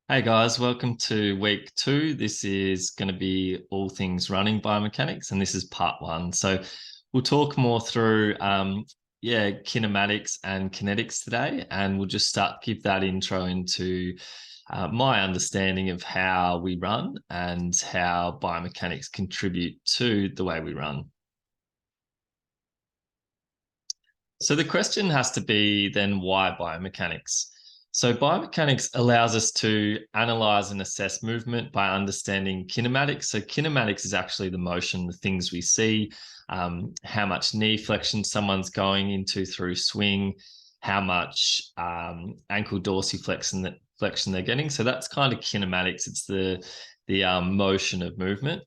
Hey guys, welcome to week 2. This is going to be all things running biomechanics, and this is part 1. So we'll talk more through, kinematics and kinetics today, and we'll just give that intro into my understanding of how we run and how biomechanics contribute to the way we run. So the question has to be then, why biomechanics? So biomechanics allows us to analyze and assess movement by understanding kinematics. So kinematics is actually the motion, the things we see, how much knee flexion someone's going into through swing, how much ankle dorsiflexion they're getting. So that's kind of kinematics. It's the motion of movement.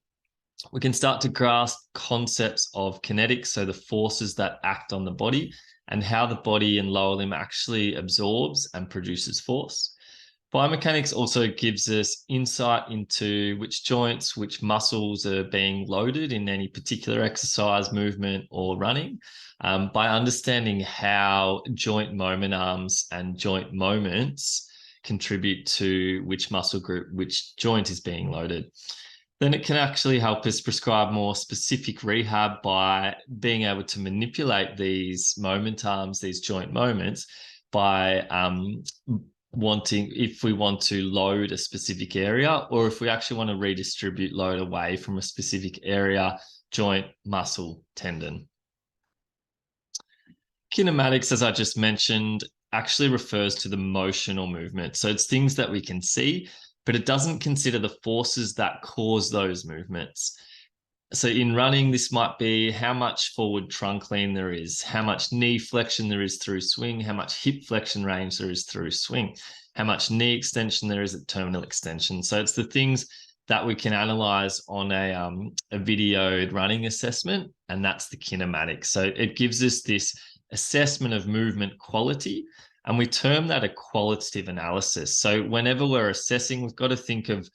We can start to grasp concepts of kinetics, so the forces that act on the body and how the body and lower limb actually absorbs and produces force. Biomechanics also gives us insight into which joints, which muscles are being loaded in any particular exercise, movement, or running, by understanding how joint moment arms and joint moments contribute to which muscle group, which joint is being loaded. Then it can actually help us prescribe more specific rehab by being able to manipulate these moment arms, these joint moments, by if we want to load a specific area, or if we actually want to redistribute load away from a specific area, joint, muscle, tendon. Kinematics, as I just mentioned, actually refers to the motion or movement. So it's things that we can see, but it doesn't consider the forces that cause those movements. So in running, this might be how much forward trunk lean there is, how much knee flexion there is through swing, how much hip flexion range there is through swing, how much knee extension there is at terminal extension. So it's the things that we can analyze on a videoed running assessment, and that's the kinematics. So it gives us this assessment of movement quality, and we term that a qualitative analysis. So whenever we're assessing, we've got to think of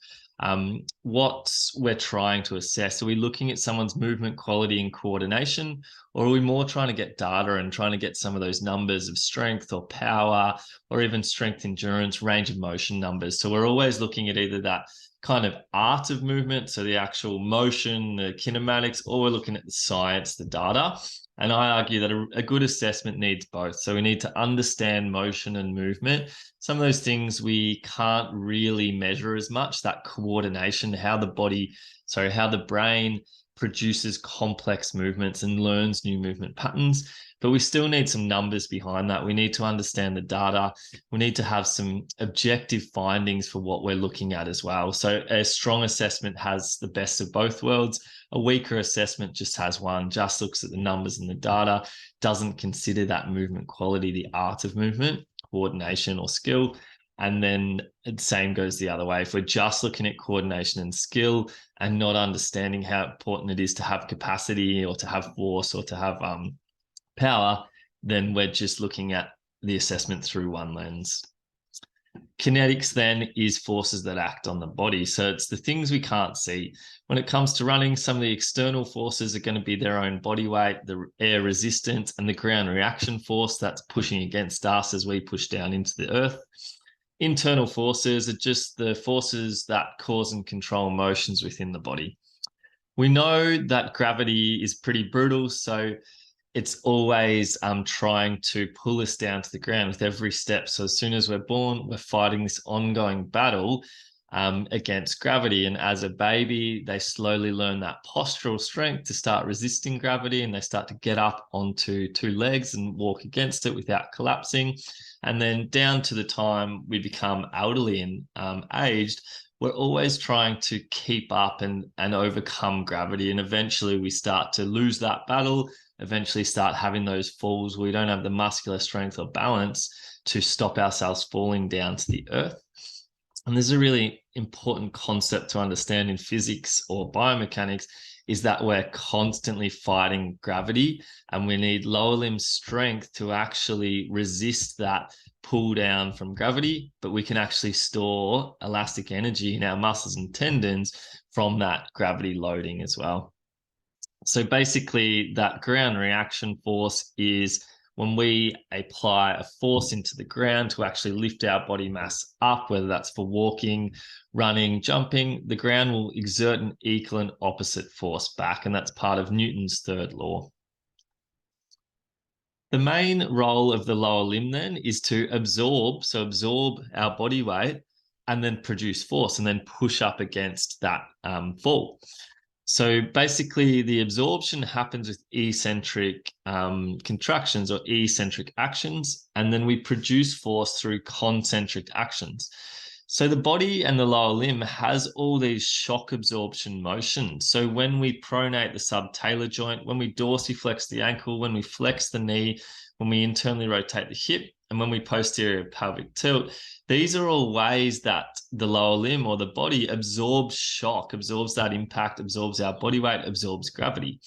what we're trying to assess. Are we looking at someone's movement quality and coordination, or are we more trying to get data and trying to get some of those numbers of strength or power, or even strength, endurance, range of motion numbers? So we're always looking at either that kind of art of movement, so the actual motion, the kinematics, or we're looking at the science, the data. And I argue that a good assessment needs both. So we need to understand motion and movement. Some of those things we can't really measure as much, that coordination, how the brain produces complex movements and learns new movement patterns. But we still need some numbers behind that. We need to understand the data. We need to have some objective findings for what we're looking at as well. So a strong assessment has the best of both worlds. A weaker assessment just has one, just looks at the numbers and the data, doesn't consider that movement quality, the art of movement, coordination or skill. And then the same goes the other way. If we're just looking at coordination and skill and not understanding how important it is to have capacity or to have force or to have power, then we're just looking at the assessment through one lens. Kinetics then is forces that act on the body. So it's the things we can't see. When it comes to running, some of the external forces are going to be their own body weight, the air resistance, and the ground reaction force that's pushing against us as we push down into the earth. Internal forces are just the forces that cause and control motions within the body. We know that gravity is pretty brutal, so it's always trying to pull us down to the ground with every step. So as soon as we're born, we're fighting this ongoing battle against gravity. And as a baby, they slowly learn that postural strength to start resisting gravity, and they start to get up onto two legs and walk against it without collapsing. And then down to the time we become elderly and aged, we're always trying to keep up and overcome gravity. And eventually we start to lose that battle, eventually start having those falls where we don't have the muscular strength or balance to stop ourselves falling down to the earth. And there's a really important concept to understand in physics or biomechanics, is that we're constantly fighting gravity, and we need lower limb strength to actually resist that pull down from gravity, but we can actually store elastic energy in our muscles and tendons from that gravity loading as well. So basically that ground reaction force is when we apply a force into the ground to actually lift our body mass up, whether that's for walking, running, jumping, the ground will exert an equal and opposite force back, and that's part of Newton's third law. The main role of the lower limb then is to absorb our body weight and then produce force and then push up against that fall. So basically, the absorption happens with eccentric contractions or eccentric actions, and then we produce force through concentric actions. So the body and the lower limb has all these shock absorption motions. So when we pronate the subtalar joint, when we dorsiflex the ankle, when we flex the knee, when we internally rotate the hip, and when we posterior pelvic tilt, these are all ways that the lower limb or the body absorbs shock, absorbs that impact, absorbs our body weight, absorbs gravity.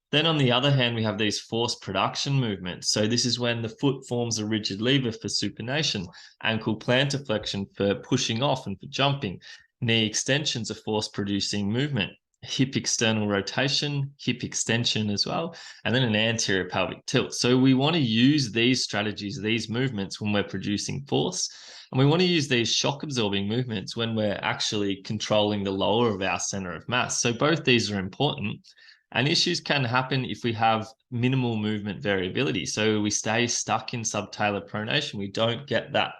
Then on the other hand, we have these force production movements. So this is when the foot forms a rigid lever for supination, ankle plantar flexion for pushing off and for jumping, knee extensions are force producing movement, hip external rotation, hip extension as well, and then an anterior pelvic tilt. So we want to use these strategies, these movements when we're producing force, and we want to use these shock absorbing movements when we're actually controlling the lower of our center of mass. So both these are important. And issues can happen if we have minimal movement variability. So we stay stuck in subtalar pronation. We don't get that,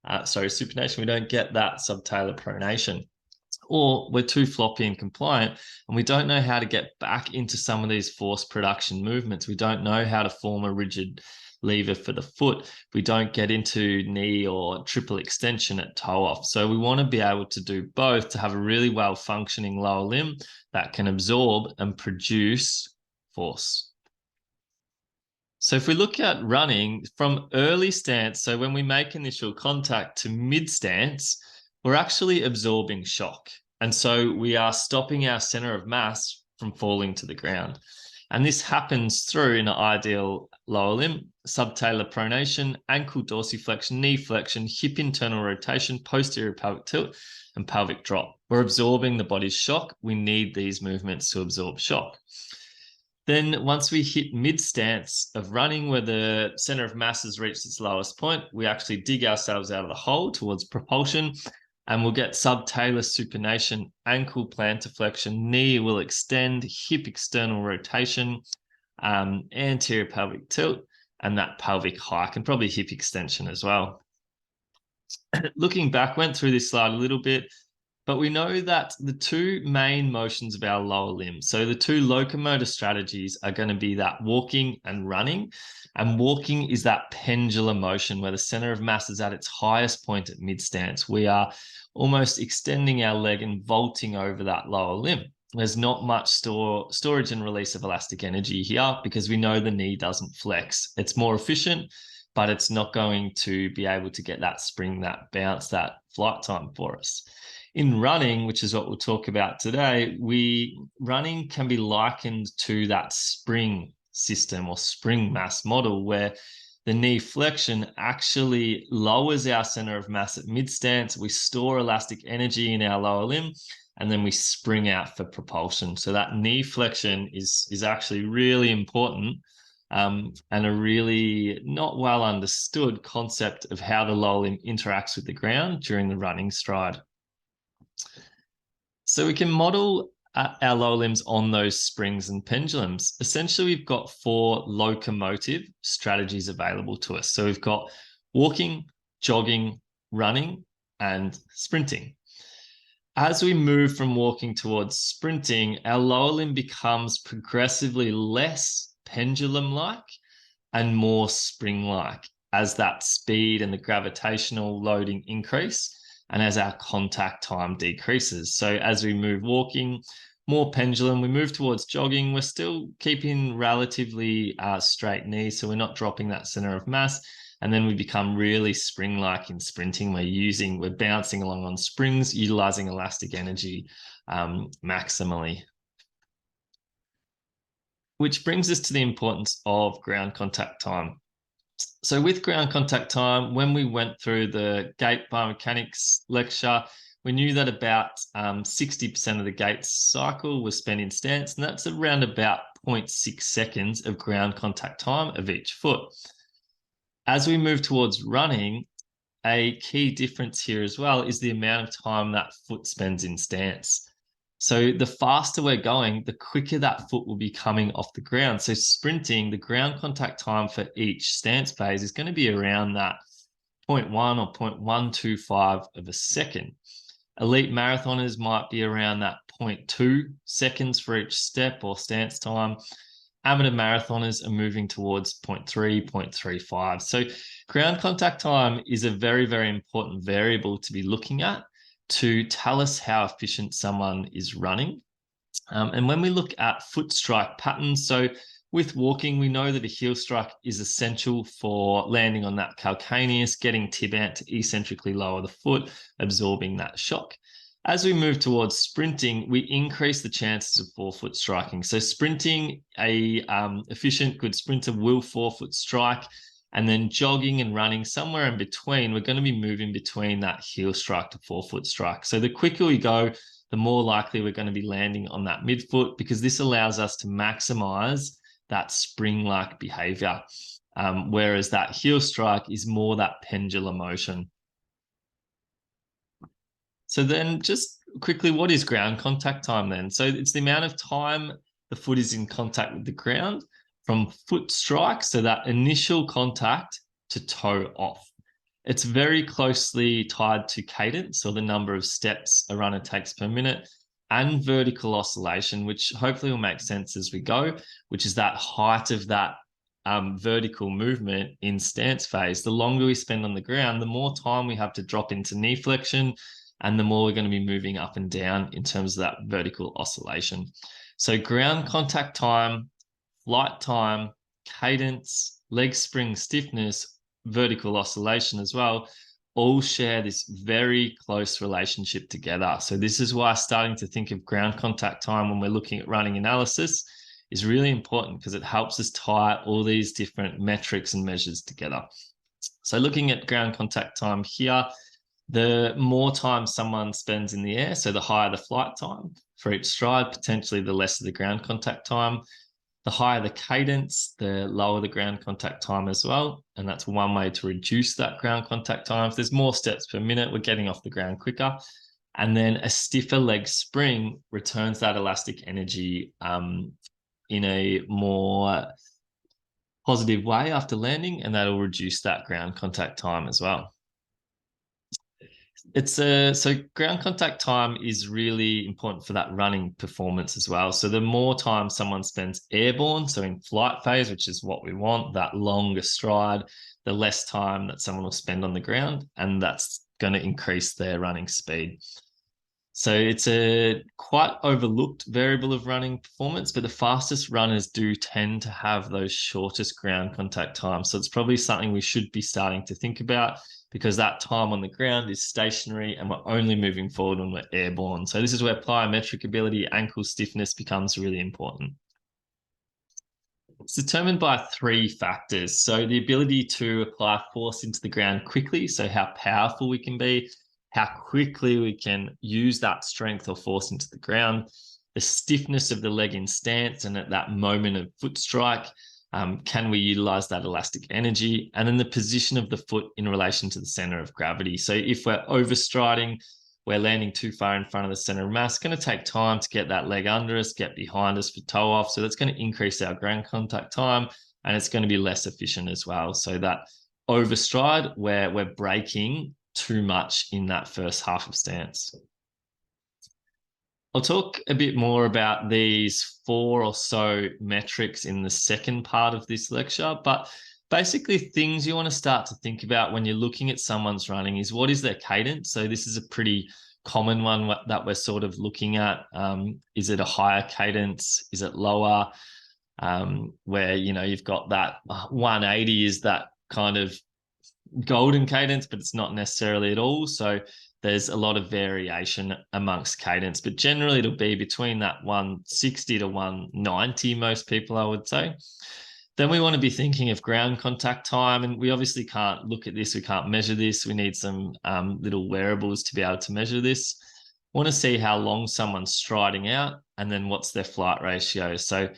supination. We don't get that subtalar pronation. Or we're too floppy and compliant, and we don't know how to get back into some of these force production movements. We don't know how to form a rigid lever for the foot. We don't get into knee or triple extension at toe off. So we want to be able to do both to have a really well functioning lower limb that can absorb and produce force. So if we look at running from early stance, so when we make initial contact to mid stance, we're actually absorbing shock. And so we are stopping our center of mass from falling to the ground. And this happens through, in an ideal lower limb, subtalar pronation, ankle dorsiflexion, knee flexion, hip internal rotation, posterior pelvic tilt, and pelvic drop. We're absorbing the body's shock. We need these movements to absorb shock. Then once we hit mid-stance of running where the center of mass has reached its lowest point, we actually dig ourselves out of the hole towards propulsion, and we'll get subtalar supination, ankle plantar flexion, knee will extend, hip external rotation, anterior pelvic tilt, and that pelvic hike, and probably hip extension as well. Looking back, went through this slide a little bit, but we know that the two main motions of our lower limb, so the two locomotor strategies are going to be that walking and running. And walking is that pendulum motion where the center of mass is at its highest point at mid-stance. We are almost extending our leg and vaulting over that lower limb. There's not much storage and release of elastic energy here because we know the knee doesn't flex. It's more efficient, but it's not going to be able to get that spring, that bounce, that flight time for us. In running, which is what we'll talk about today, running can be likened to that spring system or spring mass model where the knee flexion actually lowers our center of mass at mid-stance. We store elastic energy in our lower limb, and then we spring out for propulsion. So that knee flexion is actually really important and a really not well understood concept of how the lower limb interacts with the ground during the running stride. So we can model our lower limbs on those springs and pendulums. Essentially, we've got 4 locomotive strategies available to us. So we've got walking, jogging, running, and sprinting. As we move from walking towards sprinting, our lower limb becomes progressively less pendulum-like and more spring-like as that speed and the gravitational loading increase, and as our contact time decreases. So as we move walking, more pendulum, we move towards jogging, we're still keeping relatively straight knees, so we're not dropping that center of mass. And then we become really spring-like in sprinting. We're bouncing along on springs, utilizing elastic energy maximally. Which brings us to the importance of ground contact time. So with ground contact time, when we went through the gait biomechanics lecture, we knew that about 60% of the gait cycle was spent in stance, and that's around about 0.6 seconds of ground contact time of each foot. As we move towards running, a key difference here as well is the amount of time that foot spends in stance. So the faster we're going, the quicker that foot will be coming off the ground. So sprinting, the ground contact time for each stance phase is going to be around that 0.1 or 0.125 of a second. Elite marathoners might be around that 0.2 seconds for each step or stance time. Amateur marathoners are moving towards 0.3, 0.35. So ground contact time is a very, very important variable to be looking at to tell us how efficient someone is running. And when we look at foot strike patterns, so with walking, we know that a heel strike is essential for landing on that calcaneus, getting tib ant to eccentrically lower the foot, absorbing that shock. As we move towards sprinting, we increase the chances of forefoot striking. So sprinting, a efficient, good sprinter will forefoot strike, and then jogging and running somewhere in between, we're going to be moving between that heel strike to forefoot strike. So the quicker we go, the more likely we're going to be landing on that midfoot, because this allows us to maximize that spring-like behavior, whereas that heel strike is more that pendular motion. So then just quickly, what is ground contact time then? So it's the amount of time the foot is in contact with the ground from foot strike, so that initial contact, to toe off. It's very closely tied to cadence, or the number of steps a runner takes per minute, and vertical oscillation, which hopefully will make sense as we go, which is that height of that vertical movement in stance phase. The longer we spend on the ground, the more time we have to drop into knee flexion, and the more we're going to be moving up and down in terms of that vertical oscillation. So ground contact time, flight time, cadence, leg spring stiffness, vertical oscillation as well, all share this very close relationship together. So this is why starting to think of ground contact time when we're looking at running analysis is really important, because it helps us tie all these different metrics and measures together. So looking at ground contact time here, the more time someone spends in the air, so the higher the flight time for each stride, potentially the less of the ground contact time. The higher the cadence, the lower the ground contact time as well. And that's one way to reduce that ground contact time. If there's more steps per minute, we're getting off the ground quicker. And then a stiffer leg spring returns that elastic energy in a more positive way after landing, and that'll reduce that ground contact time as well. So ground contact time is really important for that running performance as well. So the more time someone spends airborne, so in flight phase, which is what we want, that longer stride, the less time that someone will spend on the ground, and that's going to increase their running speed. So it's a quite overlooked variable of running performance, but the fastest runners do tend to have those shortest ground contact times. So it's probably something we should be starting to think about, because that time on the ground is stationary and we're only moving forward when we're airborne. So this is where plyometric ability, ankle stiffness becomes really important. It's determined by 3 factors. So the ability to apply force into the ground quickly, so how powerful we can be, how quickly we can use that strength or force into the ground, the stiffness of the leg in stance, and at that moment of foot strike, can we utilize that elastic energy? And then the position of the foot in relation to the center of gravity. So if we're overstriding, we're landing too far in front of the center of mass, it's going to take time to get that leg under us, get behind us for toe off. So that's going to increase our ground contact time, and it's going to be less efficient as well. So that overstride, where we're braking too much in that first half of stance. I'll talk a bit more about these 4 or so metrics in the second part of this lecture, but basically things you want to start to think about when you're looking at someone's running is, what is their cadence? So this is a pretty common one that we're sort of looking at. Is it a higher cadence? Is it lower? Where, you've got that 180 is that kind of golden cadence, but it's not necessarily at all. So there's a lot of variation amongst cadence, but generally it'll be between that 160 to 190, most people, I would say. Then we want to be thinking of ground contact time, and we obviously can't look at this. We can't measure this. We need some little wearables to be able to measure this. Want to see how long someone's striding out, and then what's their flight ratio. So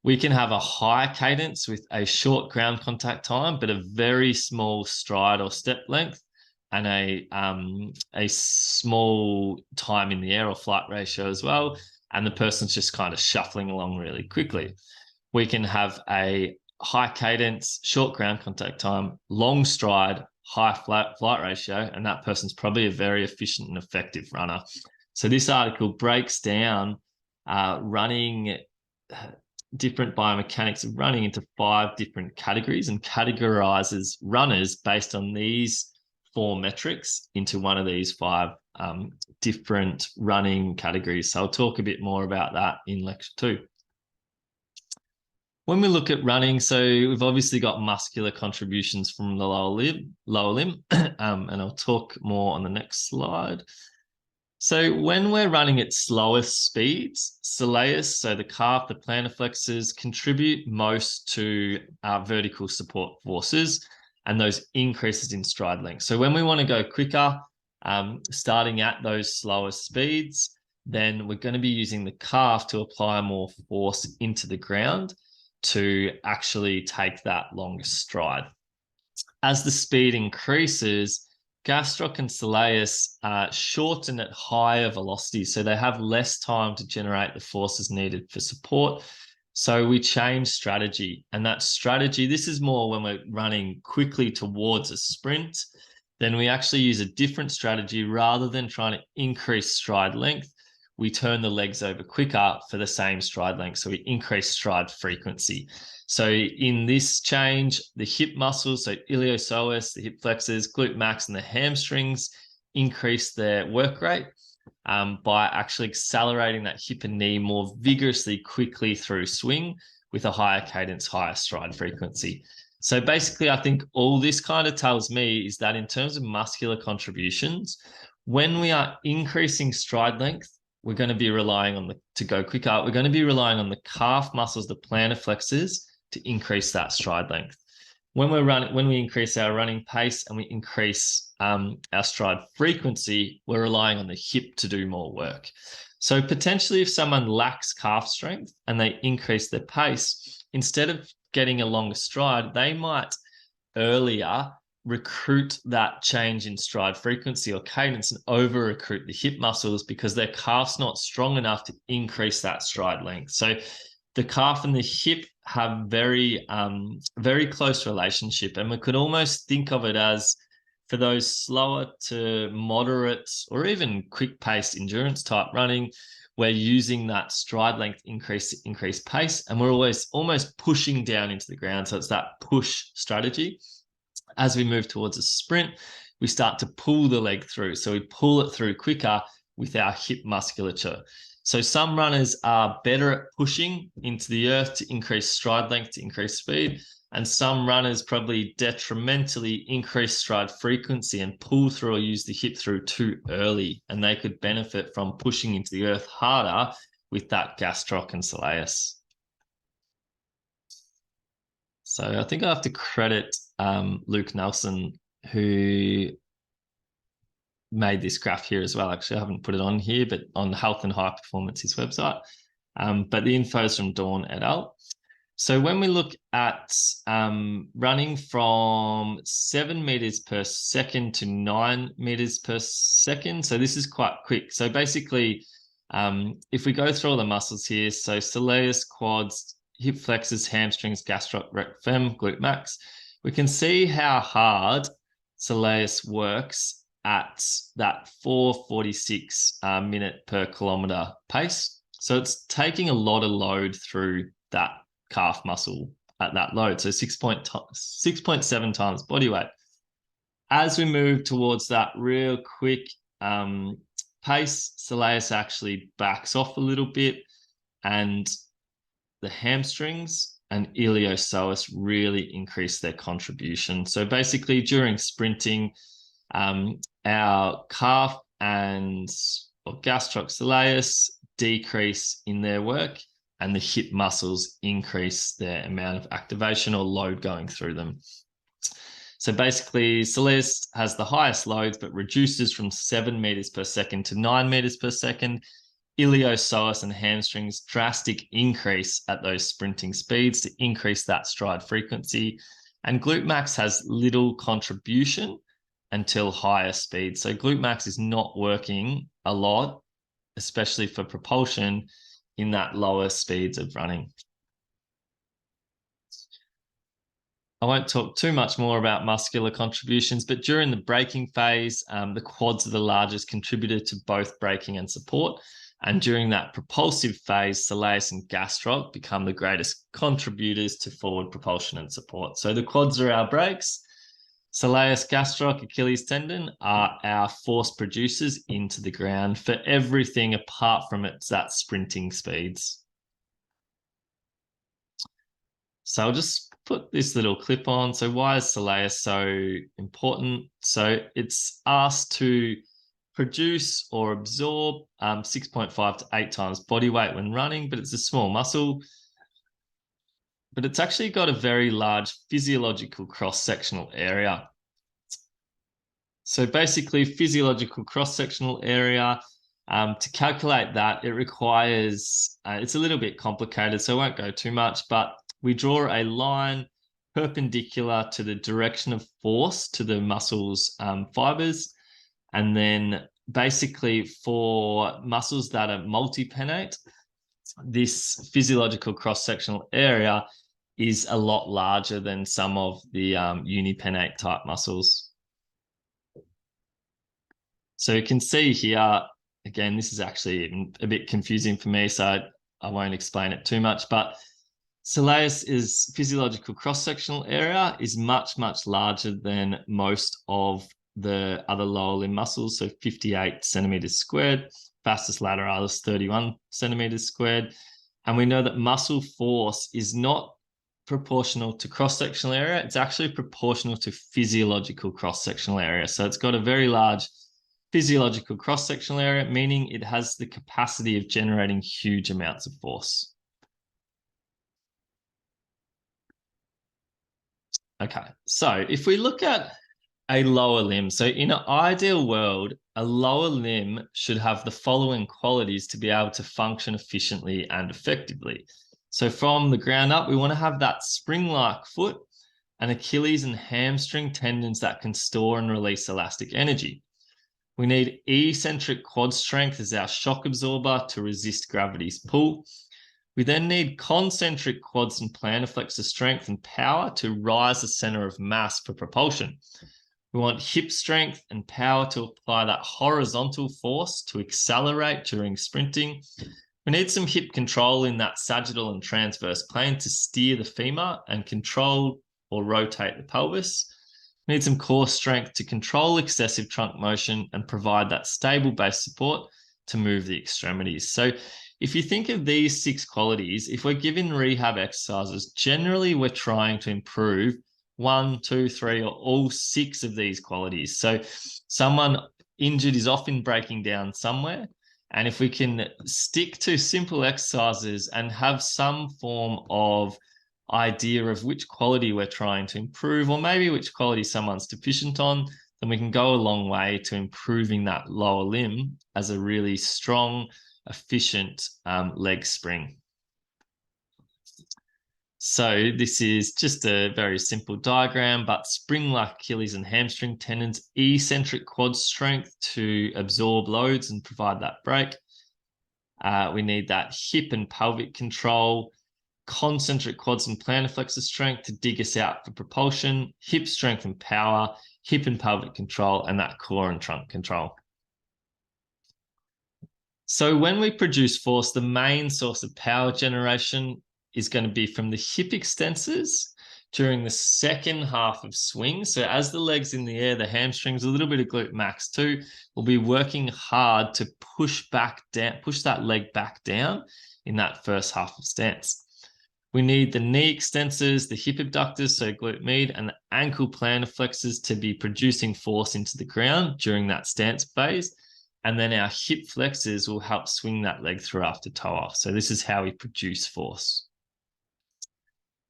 We can have a high cadence with a short ground contact time, but a very small stride or step length, and a small time in the air or flight ratio as well. And the person's just kind of shuffling along really quickly. We can have a high cadence, short ground contact time, long stride, high flight ratio, and that person's probably a very efficient and effective runner. So this article breaks down running different biomechanics of running into 5 different categories and categorizes runners based on these 4 metrics into one of these 5 different running categories. So I'll talk a bit more about that in lecture 2. When we look at running, so we've obviously got muscular contributions from the lower limb, and I'll talk more on the next slide. So when we're running at slower speeds, soleus, so the calf, the plantar flexors, contribute most to our vertical support forces and those increases in stride length. So when we want to go quicker, starting at those slower speeds, then we're going to be using the calf to apply more force into the ground to actually take that longer stride. As the speed increases, gastroc and soleus shorten at higher velocities, so they have less time to generate the forces needed for support. So we change strategy, and that strategy, this is more when we're running quickly towards a sprint, then we actually use a different strategy. Rather than trying to increase stride length, we turn the legs over quicker for the same stride length. So we increase stride frequency. So in this change, the hip muscles, so iliopsoas, the hip flexors, glute max, and the hamstrings increase their work rate by actually accelerating that hip and knee more vigorously, quickly through swing with a higher cadence, higher stride frequency. So basically, I think all this kind of tells me is that in terms of muscular contributions, when we are increasing stride length, we're going to be relying on to go quicker. We're going to be relying on the calf muscles, the plantar flexors, to increase that stride length. When we increase our running pace and we increase our stride frequency, we're relying on the hip to do more work. So potentially, if someone lacks calf strength and they increase their pace, instead of getting a longer stride, they might earlier recruit that change in stride frequency or cadence and over recruit the hip muscles because their calf's not strong enough to increase that stride length. So the calf and the hip have very close relationship, and we could almost think of it as, for those slower to moderate or even quick paced endurance type running, we're using that stride length increase pace, and we're always almost pushing down into the ground. So it's that push strategy. As we move towards a sprint, we start to pull the leg through. So we pull it through quicker with our hip musculature. So some runners are better at pushing into the earth to increase stride length, to increase speed. And some runners probably detrimentally increase stride frequency and pull through or use the hip through too early. And they could benefit from pushing into the earth harder with that gastroc and soleus. So I think I have to credit Luke Nelson, who made this graph here as well. Actually, I haven't put it on here, but on Health and High Performance, his website. But the info is from Dawn et al. So when we look at running from 7 meters per second to 9 meters per second, so this is quite quick. So basically, if we go through all the muscles here, so soleus, quads, hip flexors, hamstrings, gastroc, rec fem, glute max, we can see how hard soleus works at that 4:46 minute per kilometer pace. So it's taking a lot of load through that calf muscle at that load. So 6.7 times body weight. As we move towards that real quick pace, soleus actually backs off a little bit, and the hamstrings and iliopsoas really increase their contribution. So basically, during sprinting, our calf and gastroc soleus decrease in their work, and the hip muscles increase their amount of activation or load going through them. So basically, soleus has the highest loads, but reduces from 7 meters per second to 9 meters per second. iliopsoas and hamstrings drastic increase at those sprinting speeds to increase that stride frequency. And glute max has little contribution until higher speeds. So glute max is not working a lot, especially for propulsion in that lower speeds of running. I won't talk too much more about muscular contributions, but during the braking phase, the quads are the largest contributor to both braking and support. And during that propulsive phase, soleus and gastroc become the greatest contributors to forward propulsion and support. So the quads are our brakes. Soleus, gastroc, Achilles tendon are our force producers into the ground for everything apart from that sprinting speeds. So I'll just put this little clip on. So why is soleus so important? So it's asked to produce or absorb 6.5 to 8 times body weight when running, but it's a small muscle. But it's actually got a very large physiological cross-sectional area. So basically, physiological cross-sectional area, to calculate that, it requires, it's a little bit complicated, so I won't go too much, but we draw a line perpendicular to the direction of force to the muscle's fibers. And then basically for muscles that are multipennate, this physiological cross-sectional area is a lot larger than some of the unipennate type muscles. So you can see here, again, this is actually a bit confusing for me, so I won't explain it too much, but soleus is physiological cross-sectional area is much, much larger than most of the other lower limb muscles, so 58 centimeters squared. Vastus lateralis, 31 centimeters squared. And we know that muscle force is not proportional to cross-sectional area. It's actually proportional to physiological cross-sectional area. So it's got a very large physiological cross-sectional area, meaning it has the capacity of generating huge amounts of force. Okay, so if we look at a lower limb, so in an ideal world, a lower limb should have the following qualities to be able to function efficiently and effectively. So from the ground up, we want to have that spring-like foot and Achilles and hamstring tendons that can store and release elastic energy. We need eccentric quad strength as our shock absorber to resist gravity's pull. We then need concentric quads and plantar flexor strength and power to rise the center of mass for propulsion. We want hip strength and power to apply that horizontal force to accelerate during sprinting. We need some hip control in that sagittal and transverse plane to steer the femur and control or rotate the pelvis. We need some core strength to control excessive trunk motion and provide that stable base support to move the extremities. So if you think of these 6 qualities, if we're given rehab exercises, generally we're trying to improve 1, 2, 3, or all 6 of these qualities. So someone injured is often breaking down somewhere. And if we can stick to simple exercises and have some form of idea of which quality we're trying to improve, or maybe which quality someone's deficient on, then we can go a long way to improving that lower limb as a really strong, efficient leg spring. So this is just a very simple diagram, but spring-like Achilles and hamstring tendons, eccentric quad strength to absorb loads and provide that brake. We need that hip and pelvic control, concentric quads and plantar flexor strength to dig us out for propulsion, hip strength and power, hip and pelvic control, and that core and trunk control. So when we produce force, the main source of power generation is going to be from the hip extensors during the second half of swing. So as the leg's in the air, the hamstrings, a little bit of glute max too, will be working hard to push back down, push that leg back down in that first half of stance. We need the knee extensors, the hip abductors, so glute med, and the ankle plantar flexors to be producing force into the ground during that stance phase. And then our hip flexors will help swing that leg through after toe off. So this is how we produce force.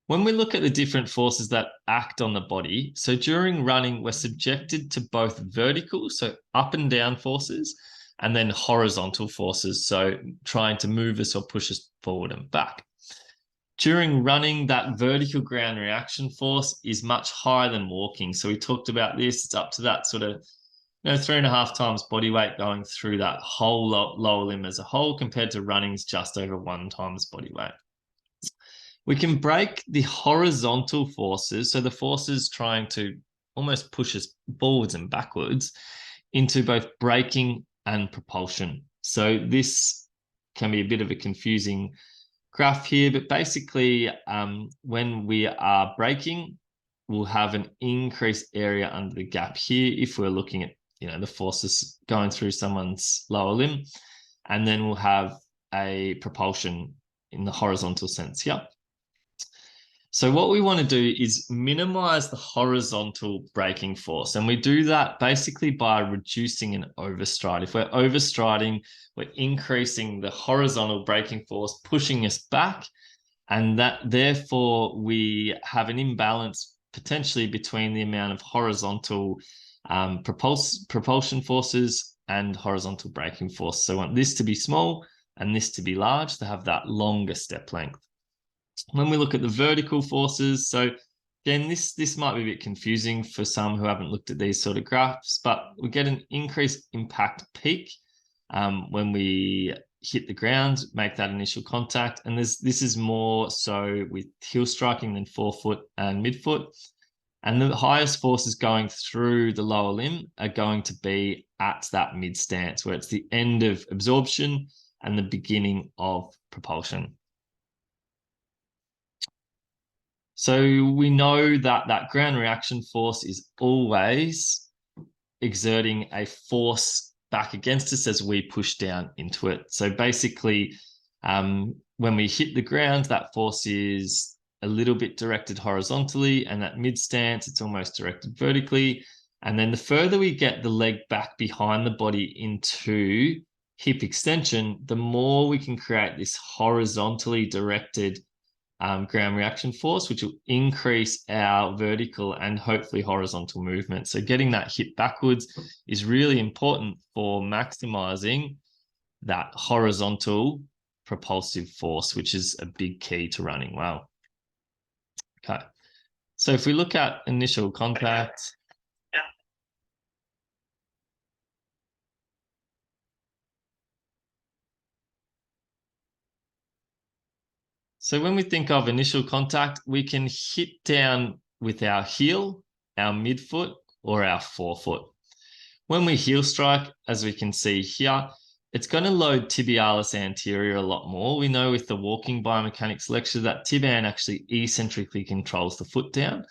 When we look at the different forces that act on the body, so during running, we're subjected to both vertical, so up and down forces, and then horizontal forces, so trying to move us or push us forward and back. During running, that vertical ground reaction force is much higher than walking. So we talked about this. It's up to that sort of 3.5 times body weight going through that whole lower limb as a whole, compared to running's just over 1 times body weight. We can break the horizontal forces, so the forces trying to almost push us forwards and backwards, into both braking and propulsion. So this can be a bit of a confusing graph here, but basically when we are braking, we'll have an increased area under the gap here if we're looking at the forces going through someone's lower limb, and then we'll have a propulsion in the horizontal sense here. So what we want to do is minimize the horizontal braking force. And we do that basically by reducing an overstride. If we're overstriding, we're increasing the horizontal braking force, pushing us back. And that therefore we have an imbalance potentially between the amount of horizontal propulsion forces and horizontal braking force. So I want this to be small and this to be large to have that longer step length. When we look at the vertical forces, so again, this might be a bit confusing for some who haven't looked at these sort of graphs, but we get an increased impact peak when we hit the ground, make that initial contact. And this is more so with heel striking than forefoot and midfoot. And the highest forces going through the lower limb are going to be at that mid stance, where it's the end of absorption and the beginning of propulsion. So we know that that ground reaction force is always exerting a force back against us as we push down into it. So basically, when we hit the ground, that force is a little bit directed horizontally, and at mid stance, it's almost directed vertically. And then the further we get the leg back behind the body into hip extension, the more we can create this horizontally directed ground reaction force, which will increase our vertical and hopefully horizontal movement. So getting that hip backwards is really important for maximizing that horizontal propulsive force, which is a big key to running well. Okay, so if we look at initial contact, so when we think of initial contact, we can hit down with our heel, our midfoot, or our forefoot. When we heel strike, as we can see here, it's going to load tibialis anterior a lot more. We know with the walking biomechanics lecture that tib-an actually eccentrically controls the foot down,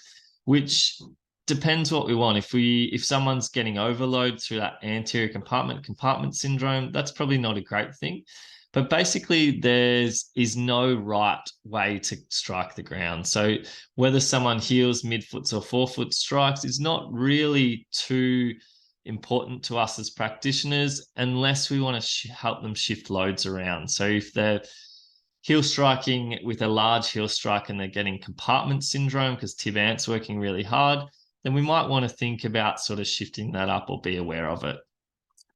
which depends what we want. If someone's getting overload through that anterior compartment syndrome, that's probably not a great thing. But basically, there is no right way to strike the ground. So whether someone heels, midfoots, or forefoot strikes is not really too important to us as practitioners unless we want to help them shift loads around. So if they're heel striking with a large heel strike and they're getting compartment syndrome because tib-ant's working really hard, then we might want to think about sort of shifting that up or be aware of it.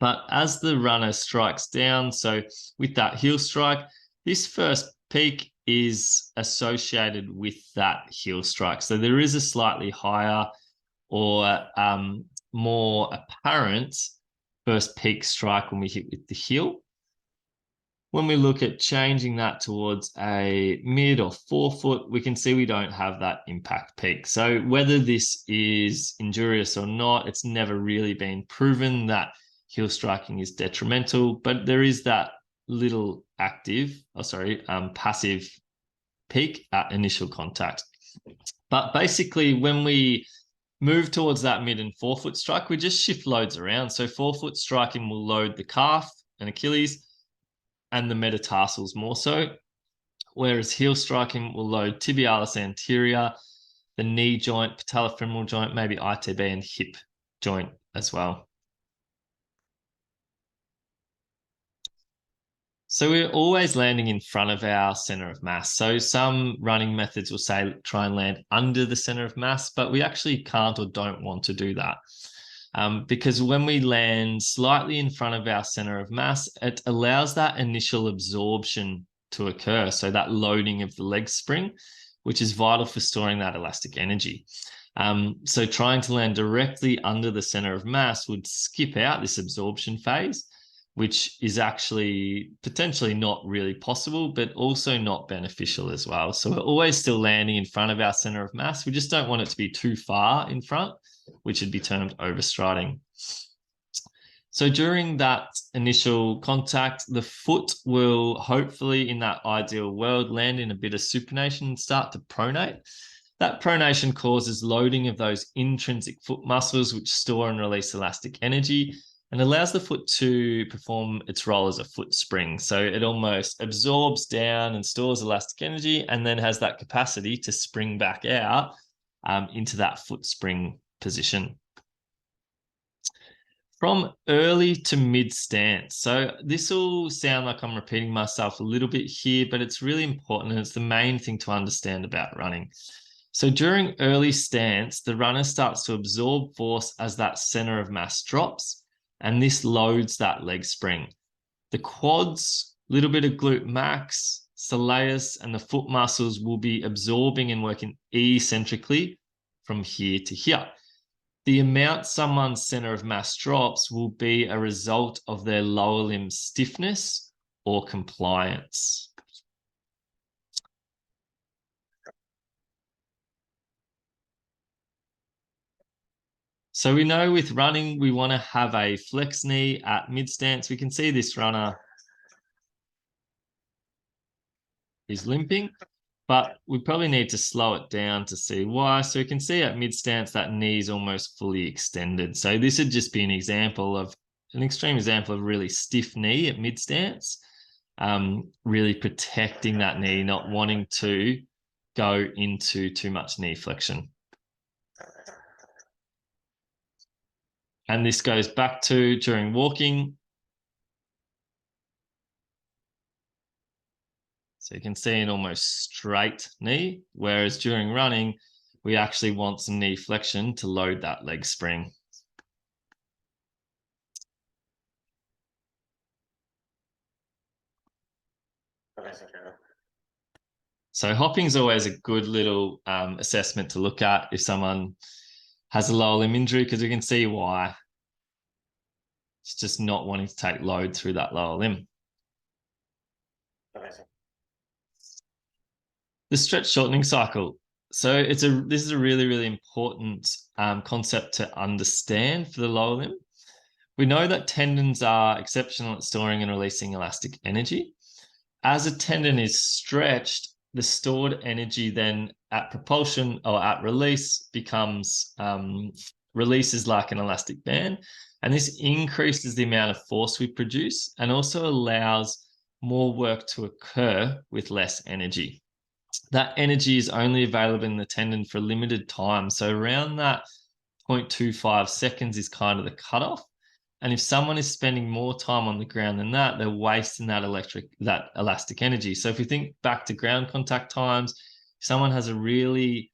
But as the runner strikes down, so with that heel strike, this first peak is associated with that heel strike. So there is a slightly higher or more apparent first peak strike when we hit with the heel. When we look at changing that towards a mid or forefoot, we can see we don't have that impact peak. So whether this is injurious or not, it's never really been proven that heel striking is detrimental, but there is that little passive peak at initial contact. But basically, when we move towards that mid and forefoot strike, we just shift loads around. So forefoot striking will load the calf and Achilles and the metatarsals more so, whereas heel striking will load tibialis anterior, the knee joint, patellofemoral joint, maybe ITB and hip joint as well. So we're always landing in front of our center of mass. So some running methods will say try and land under the center of mass, but we actually can't or don't want to do that. because when we land slightly in front of our center of mass, it allows that initial absorption to occur. So that loading of the leg spring, which is vital for storing that elastic energy. So trying to land directly under the center of mass would skip out this absorption phase, which is actually potentially not really possible, but also not beneficial as well. So we're always still landing in front of our center of mass. We just don't want it to be too far in front, which would be termed overstriding. So during that initial contact, the foot will hopefully, in that ideal world, land in a bit of supination and start to pronate. That pronation causes loading of those intrinsic foot muscles, which store and release elastic energy, and allows the foot to perform its role as a foot spring. So it almost absorbs down and stores elastic energy, and then has that capacity to spring back out into that foot spring position. From early to mid stance. So this will sound like I'm repeating myself a little bit here, but it's really important, and it's the main thing to understand about running. So during early stance, the runner starts to absorb force as that center of mass drops, and this loads that leg spring. The quads, little bit of glute max, soleus, and the foot muscles will be absorbing and working eccentrically from here to here. The amount someone's center of mass drops will be a result of their lower limb stiffness or compliance. So we know with running, we want to have a flex knee at mid stance. We can see this runner is limping, but we probably need to slow it down to see why. So you can see at mid stance, that knee is almost fully extended. So this would just be an extreme example of really stiff knee at mid stance, really protecting that knee, not wanting to go into too much knee flexion. And this goes back to during walking. So you can see an almost straight knee, whereas during running, we actually want some knee flexion to load that leg spring. So hopping is always a good little assessment to look at if someone has a lower limb injury, because we can see why. It's just not wanting to take load through that lower limb. The stretch shortening cycle. So this is a really, really important concept to understand for the lower limb. We know that tendons are exceptional at storing and releasing elastic energy. As a tendon is stretched, the stored energy then at propulsion or at release becomes releases like an elastic band. And this increases the amount of force we produce and also allows more work to occur with less energy. That energy is only available in the tendon for a limited time. So around that 0.25 seconds is kind of the cutoff. And if someone is spending more time on the ground than that, they're wasting that elastic energy. So if we think back to ground contact times, if someone has a really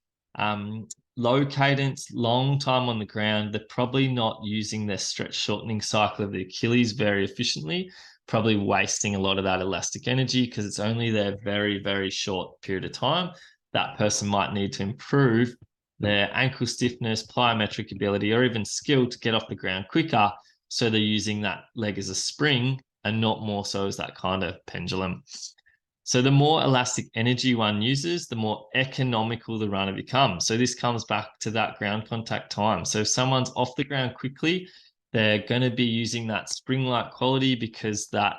low cadence, long time on the ground, they're probably not using their stretch shortening cycle of the Achilles very efficiently, probably wasting a lot of that elastic energy because it's only their very, very short period of time. That person might need to improve their ankle stiffness, plyometric ability, or even skill to get off the ground quicker. So they're using that leg as a spring and not more so as that kind of pendulum. So the more elastic energy one uses, the more economical the runner becomes. So this comes back to that ground contact time. So if someone's off the ground quickly, they're going to be using that spring-like quality because that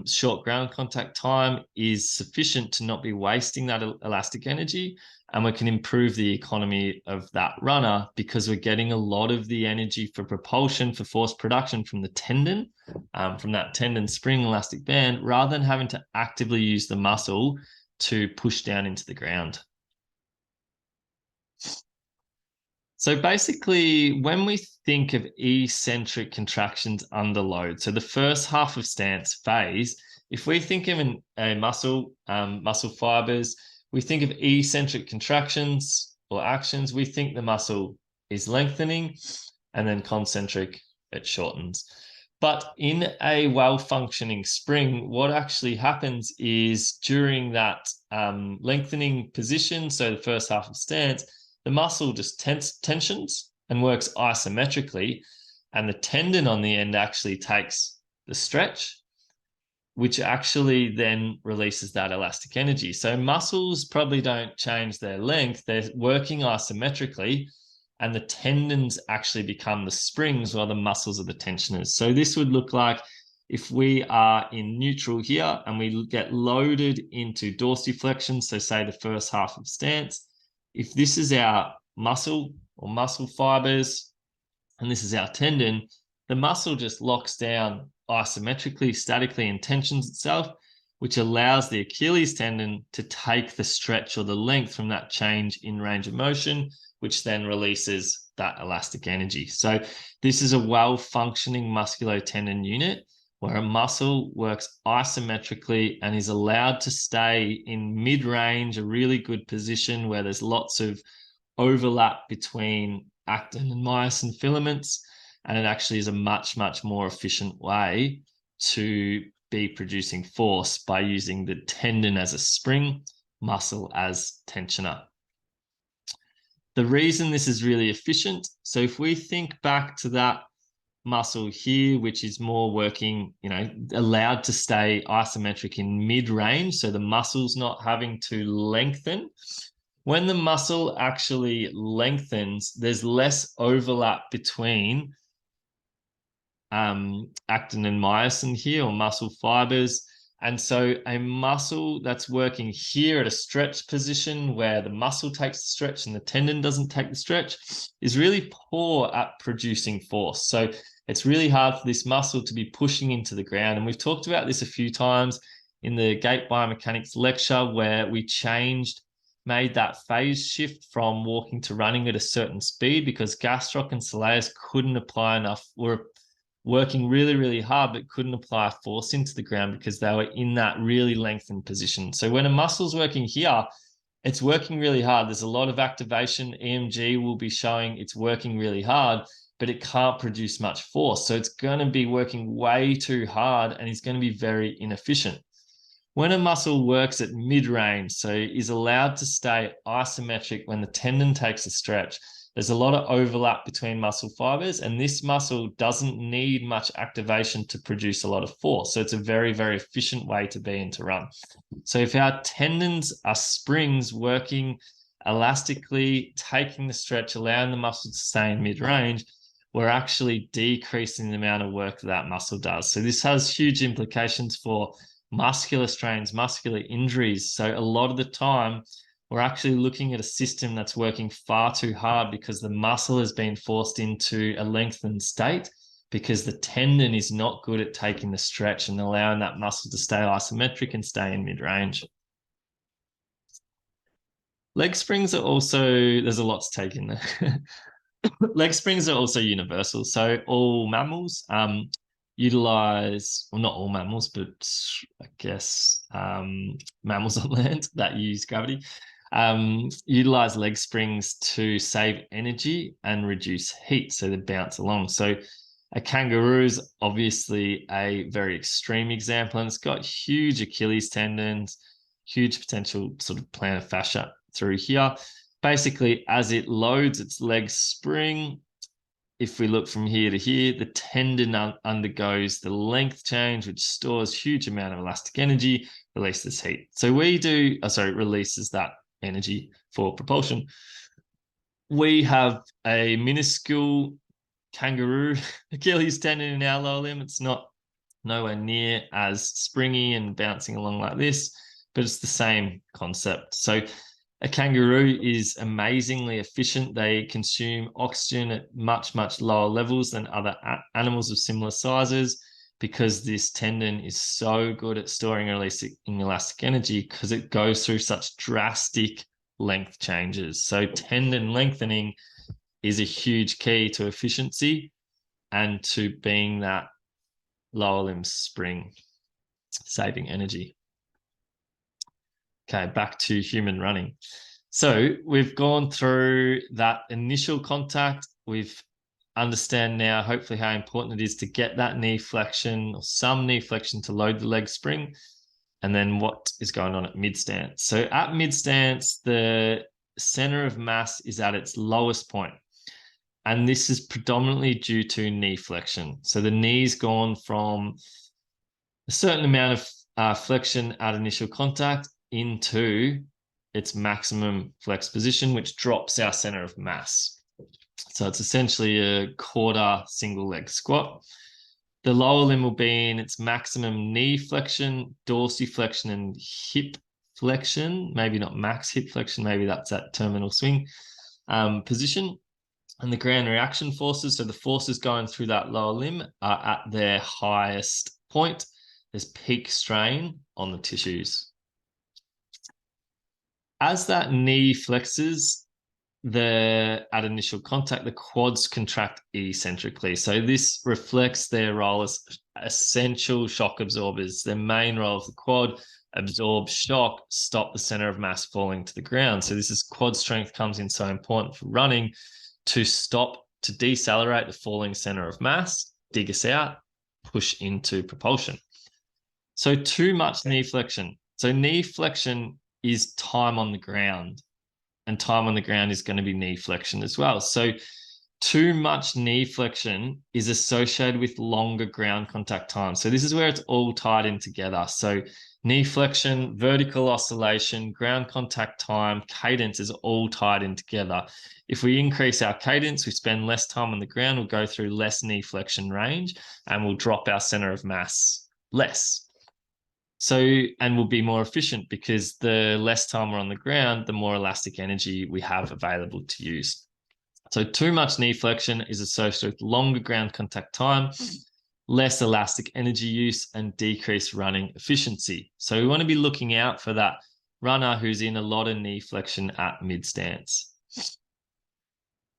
short ground contact time is sufficient to not be wasting that elastic energy. And we can improve the economy of that runner because we're getting a lot of the energy for propulsion, for force production from the tendon, from that tendon spring elastic band, rather than having to actively use the muscle to push down into the ground. So basically, when we think of eccentric contractions under load, so the first half of stance phase, if we think of a muscle fibers, we think of eccentric contractions or actions, we think the muscle is lengthening. and then concentric, it shortens. But in a well-functioning spring, what actually happens is during that lengthening position, so the first half of stance, the muscle just tensions and works isometrically, and the tendon on the end actually takes the stretch, which actually then releases that elastic energy. So muscles probably don't change their length. They're working isometrically, and the tendons actually become the springs while the muscles are the tensioners. So this would look like if we are in neutral here and we get loaded into dorsiflexion, so say the first half of stance, if this is our muscle or muscle fibers, and this is our tendon, the muscle just locks down isometrically, statically, and tensions itself, which allows the Achilles tendon to take the stretch or the length from that change in range of motion, which then releases that elastic energy. So this is a well-functioning musculotendon unit where a muscle works isometrically and is allowed to stay in mid-range, a really good position where there's lots of overlap between actin and myosin filaments, and it actually is a much, much more efficient way to be producing force by using the tendon as a spring, muscle as tensioner. The reason this is really efficient, so if we think back to that muscle here, which is more working, allowed to stay isometric in mid-range, so the muscle's not having to lengthen. When the muscle actually lengthens, there's less overlap between actin and myosin here, or muscle fibers. And so a muscle that's working here at a stretch position where the muscle takes the stretch and the tendon doesn't take the stretch is really poor at producing force. So it's really hard for this muscle to be pushing into the ground. And we've talked about this a few times in the gait biomechanics lecture where we made that phase shift from walking to running at a certain speed because Gastroc and Soleus couldn't apply enough, were working really, really hard, but couldn't apply force into the ground because they were in that really lengthened position. So when a muscle's working here, it's working really hard. There's a lot of activation. EMG will be showing it's working really hard, but it can't produce much force. So it's going to be working way too hard and it's going to be very inefficient. When a muscle works at mid-range, so is allowed to stay isometric when the tendon takes a stretch, there's a lot of overlap between muscle fibers, and this muscle doesn't need much activation to produce a lot of force. So it's a very, very efficient way to be and to run. So if our tendons are springs working elastically, taking the stretch, allowing the muscle to stay in mid-range, we're actually decreasing the amount of work that muscle does. So this has huge implications for muscular strains, muscular injuries. So a lot of the time, we're actually looking at a system that's working far too hard because the muscle has been forced into a lengthened state because the tendon is not good at taking the stretch and allowing that muscle to stay isometric and stay in mid-range. Leg springs are also, there's a lot to take in there. Leg springs are also universal. So all mammals utilize, well, not all mammals, but I guess mammals on land that use gravity, utilize leg springs to save energy and reduce heat, so they bounce along. So a kangaroo is obviously a very extreme example, and it's got huge Achilles tendons, huge potential sort of plantar fascia through here. Basically, as it loads its leg spring, if we look from here to here, the tendon undergoes the length change, which stores huge amount of elastic energy, releases heat. So releases that energy for propulsion. We have a minuscule kangaroo Achilles tendon in our lower limb. It's nowhere near as springy and bouncing along like this, but it's the same concept. So a kangaroo is amazingly efficient. They consume oxygen at much, much lower levels than other animals of similar sizes because this tendon is so good at storing and releasing elastic energy because it goes through such drastic length changes. So tendon lengthening is a huge key to efficiency and to being that lower limb spring, saving energy. Okay, back to human running. So we've gone through that initial contact. We've understand now, hopefully, how important it is to get that knee flexion or some knee flexion to load the leg spring, and then what is going on at mid stance. So at mid stance, the center of mass is at its lowest point. And this is predominantly due to knee flexion. So the knee's gone from a certain amount of flexion at initial contact into its maximum flex position, which drops our center of mass. So it's essentially a quarter single leg squat. The lower limb will be in its maximum knee flexion, dorsiflexion, and hip flexion. Maybe not max hip flexion, maybe that's that terminal swing position. And the ground reaction forces, so the forces going through that lower limb, are at their highest point. There's peak strain on the tissues. As that knee flexes, at initial contact, the quads contract eccentrically. So this reflects their role as essential shock absorbers. Their main role of the quad: absorb shock, stop the center of mass falling to the ground. So this is quad strength comes in so important for running, to stop, to decelerate the falling center of mass, dig us out, push into propulsion. So too much knee flexion. So knee flexion is time on the ground, and time on the ground is going to be knee flexion as well. So too much knee flexion is associated with longer ground contact time. So this is where it's all tied in together. So knee flexion, vertical oscillation, ground contact time, cadence is all tied in together. If we increase our cadence, we spend less time on the ground, we'll go through less knee flexion range, and we'll drop our center of mass less. So, and we'll be more efficient, because the less time we're on the ground, the more elastic energy we have available to use. So too much knee flexion is associated with longer ground contact time, less elastic energy use, and decreased running efficiency. So we want to be looking out for that runner who's in a lot of knee flexion at mid stance.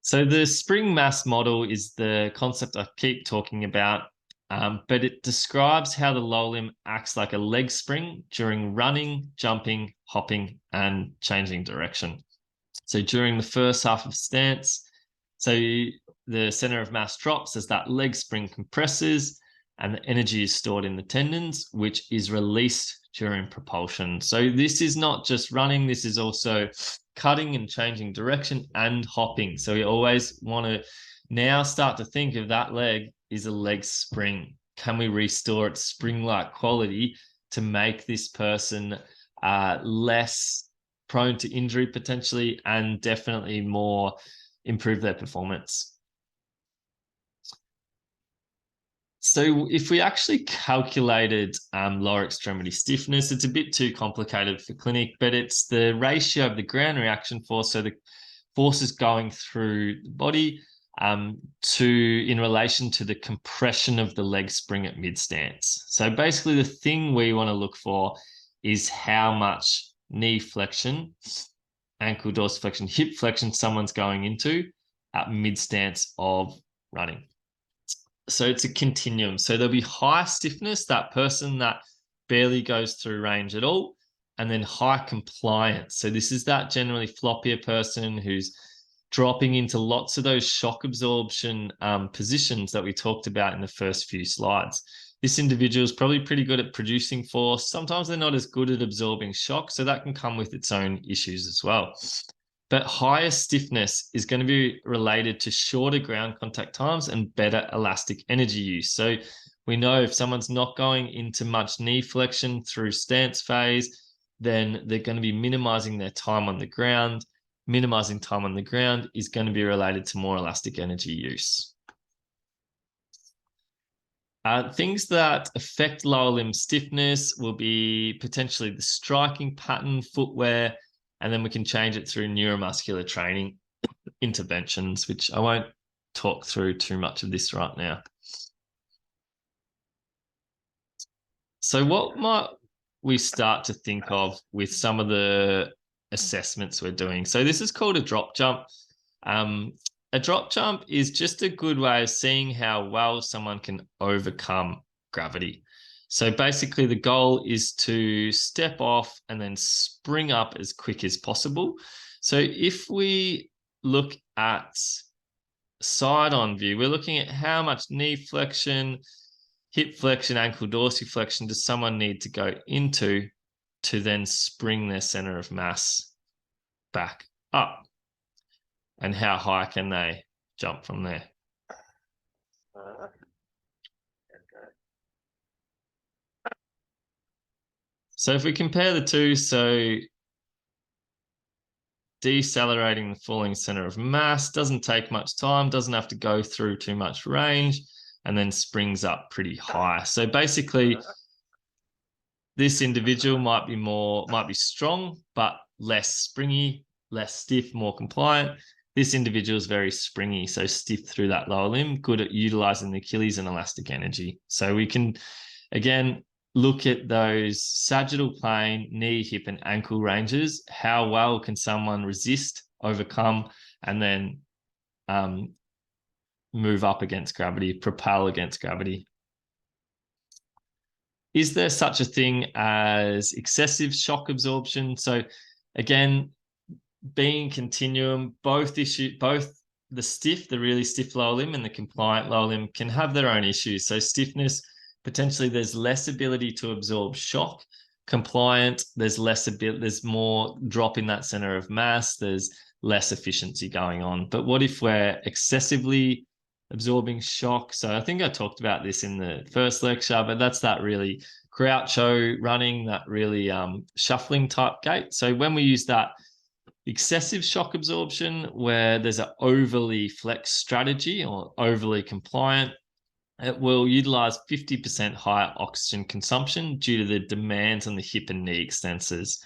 So the spring mass model is the concept I keep talking about, but it describes how the lower limb acts like a leg spring during running, jumping, hopping, and changing direction. So during the first half of stance, so the center of mass drops as that leg spring compresses, and the energy is stored in the tendons, which is released during propulsion. So this is not just running, this is also cutting and changing direction and hopping. So we always want to now start to think of that leg is a leg spring. Can we restore its spring-like quality to make this person less prone to injury potentially, and definitely more improve their performance? So if we actually calculated lower extremity stiffness, it's a bit too complicated for clinic, but it's the ratio of the ground reaction force, so the forces going through the body, in relation to the compression of the leg spring at mid stance. So basically the thing we want to look for is how much knee flexion, ankle dorsiflexion, hip flexion someone's going into at mid stance of running. So it's a continuum. So there'll be high stiffness, that person that barely goes through range at all, and then high compliance. So this is that generally floppier person who's dropping into lots of those shock absorption positions that we talked about in the first few slides. This individual is probably pretty good at producing force. Sometimes they're not as good at absorbing shock, so that can come with its own issues as well. But higher stiffness is going to be related to shorter ground contact times and better elastic energy use. So we know if someone's not going into much knee flexion through stance phase, then they're going to be minimizing their time on the ground. Minimizing time on the ground is going to be related to more elastic energy use. Things that affect lower limb stiffness will be potentially the striking pattern, footwear, and then we can change it through neuromuscular training interventions, which I won't talk through too much of this right now. So what might we start to think of with some of the assessments we're doing? So this is called a drop jump. A drop jump is just a good way of seeing how well someone can overcome gravity. So basically the goal is to step off and then spring up as quick as possible. So if we look at side-on view, we're looking at how much knee flexion, hip flexion, ankle dorsiflexion does someone need to go into to then spring their center of mass back up, and how high can they jump from there. So if we compare the two, so decelerating the falling center of mass doesn't take much time, doesn't have to go through too much range, and then springs up pretty high. So basically, this individual might be strong, but less springy, less stiff, more compliant. This individual is very springy, so stiff through that lower limb, good at utilizing the Achilles and elastic energy. So we can, again, look at those sagittal plane, knee, hip, and ankle ranges. How well can someone resist, overcome, and then move up against gravity, propel against gravity? Is there such a thing as excessive shock absorption? So again, being continuum, both the really stiff lower limb and the compliant lower limb can have their own issues. So stiffness, potentially there's less ability to absorb shock. Compliant, there's more drop in that center of mass. There's less efficiency going on. But what if we're excessively absorbing shock? So I think I talked about this in the first lecture, but that's that really croucho running, that really shuffling type gait. So when we use that excessive shock absorption, where there's an overly flex strategy or overly compliant, it will utilize 50% higher oxygen consumption due to the demands on the hip and knee extensors.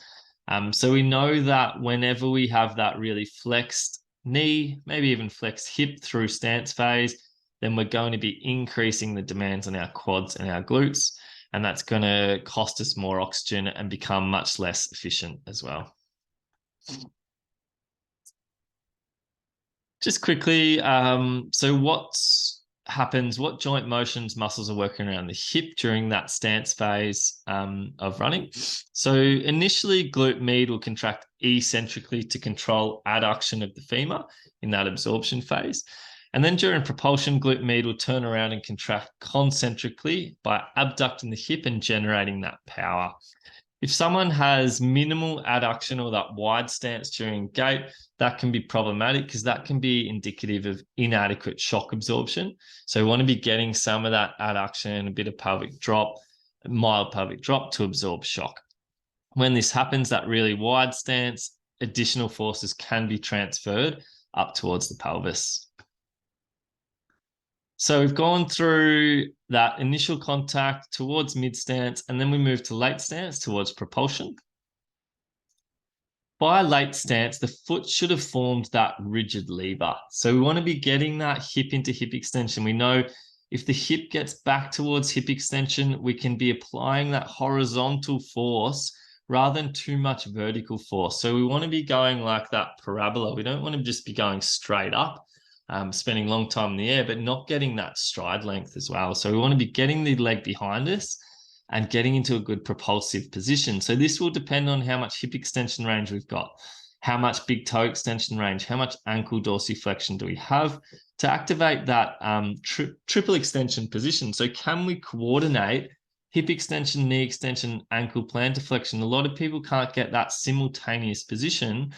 So we know that whenever we have that really flexed knee, maybe even flexed hip through stance phase, then we're going to be increasing the demands on our quads and our glutes, and that's going to cost us more oxygen and become much less efficient as well. Just quickly, so what happens, what joint motions, muscles are working around the hip during that stance phase of running? So initially, glute med will contract eccentrically to control adduction of the femur in that absorption phase. And then during propulsion, glute med will turn around and contract concentrically by abducting the hip and generating that power. If someone has minimal adduction or that wide stance during gait, that can be problematic because that can be indicative of inadequate shock absorption. So we want to be getting some of that adduction, a bit of pelvic drop, mild pelvic drop to absorb shock. When this happens, that really wide stance, additional forces can be transferred up towards the pelvis. So we've gone through that initial contact towards mid stance, and then we move to late stance towards propulsion. By late stance, the foot should have formed that rigid lever. So we want to be getting that hip into hip extension. We know if the hip gets back towards hip extension, we can be applying that horizontal force rather than too much vertical force. So we want to be going like that parabola. We don't want to just be going straight up, spending a long time in the air, but not getting that stride length as well. So we want to be getting the leg behind us and getting into a good propulsive position. So this will depend on how much hip extension range we've got, how much big toe extension range, how much ankle dorsiflexion do we have to activate that triple extension position. So can we coordinate hip extension, knee extension, ankle plantar flexion? A lot of people can't get that simultaneous position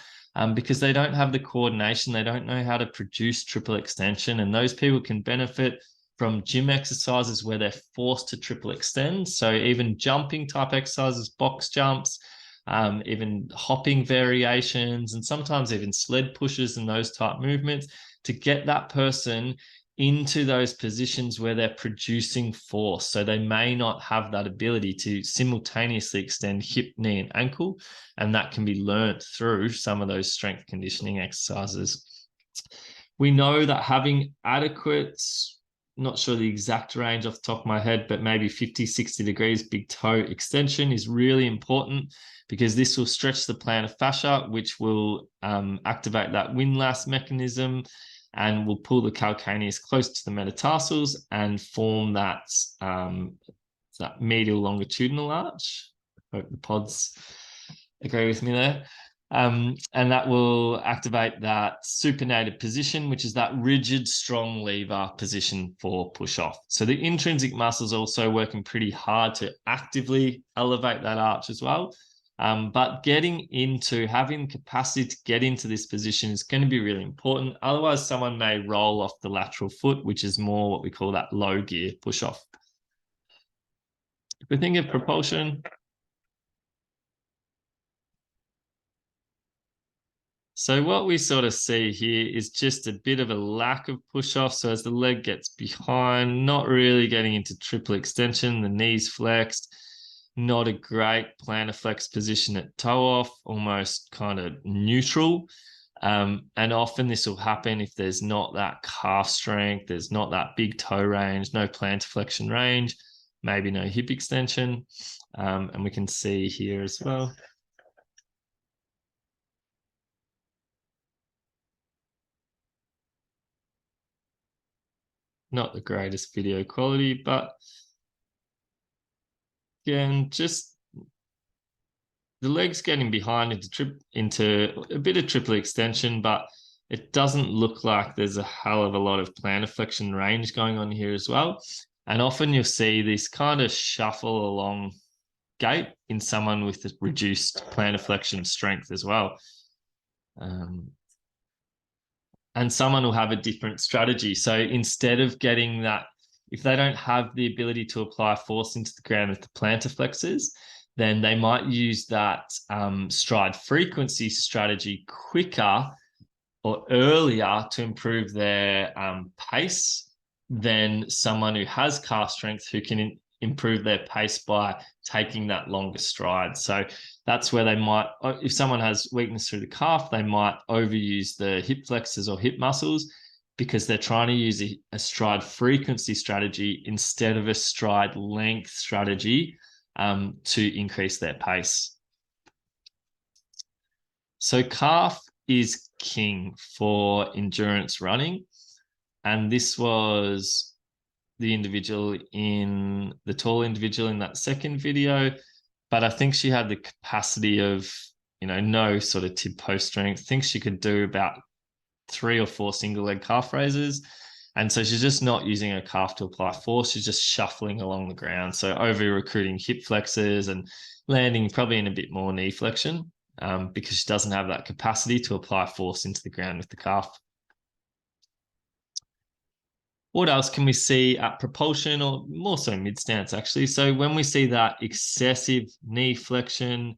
because they don't have the coordination. They don't know how to produce triple extension, and those people can benefit from gym exercises where they're forced to triple extend. So even jumping type exercises, box jumps, even hopping variations, and sometimes even sled pushes and those type movements to get that person into those positions where they're producing force. So they may not have that ability to simultaneously extend hip, knee, and ankle. And that can be learnt through some of those strength conditioning exercises. We know that having adequate, not sure the exact range off the top of my head, but maybe 50, 60 degrees big toe extension is really important because this will stretch the plantar fascia, which will activate that windlass mechanism and will pull the calcaneus close to the metatarsals and form that, that medial longitudinal arch. I hope the pods agree with me there. And that will activate that supinated position, which is that rigid, strong lever position for push off. So the intrinsic muscles also working pretty hard to actively elevate that arch as well. But getting into having capacity to get into this position is going to be really important. Otherwise, someone may roll off the lateral foot, which is more what we call that low gear push off. If we think of propulsion, so what we sort of see here is just a bit of a lack of push off. So as the leg gets behind, not really getting into triple extension, the knees flexed, not a great plantar flex position at toe off, almost kind of neutral. And often this will happen if there's not that calf strength, there's not that big toe range, no plantar flexion range, maybe no hip extension. And we can see here as well. Not the greatest video quality, but again, just the legs getting behind into a bit of triple extension, but it doesn't look like there's a hell of a lot of plantar flexion range going on here as well. And often you'll see this kind of shuffle along gait in someone with reduced plantar flexion strength as well. And someone will have a different strategy. So instead of getting that, if they don't have the ability to apply force into the ground with the plantar flexors, then they might use that stride frequency strategy quicker or earlier to improve their pace than someone who has calf strength who can improve their pace by taking that longer stride. So that's where they might, if someone has weakness through the calf, they might overuse the hip flexors or hip muscles because they're trying to use a stride frequency strategy instead of a stride length strategy to increase their pace. So calf is king for endurance running. And this was the individual in the tall individual in that second video. But I think she had the capacity of, no sort of tib post strength. I think she could do about 3 or 4 single leg calf raises. And so she's just not using her calf to apply force. She's just shuffling along the ground. So over recruiting hip flexors and landing probably in a bit more knee flexion because she doesn't have that capacity to apply force into the ground with the calf. What else can we see at propulsion, or more so mid stance actually? So when we see that excessive knee flexion,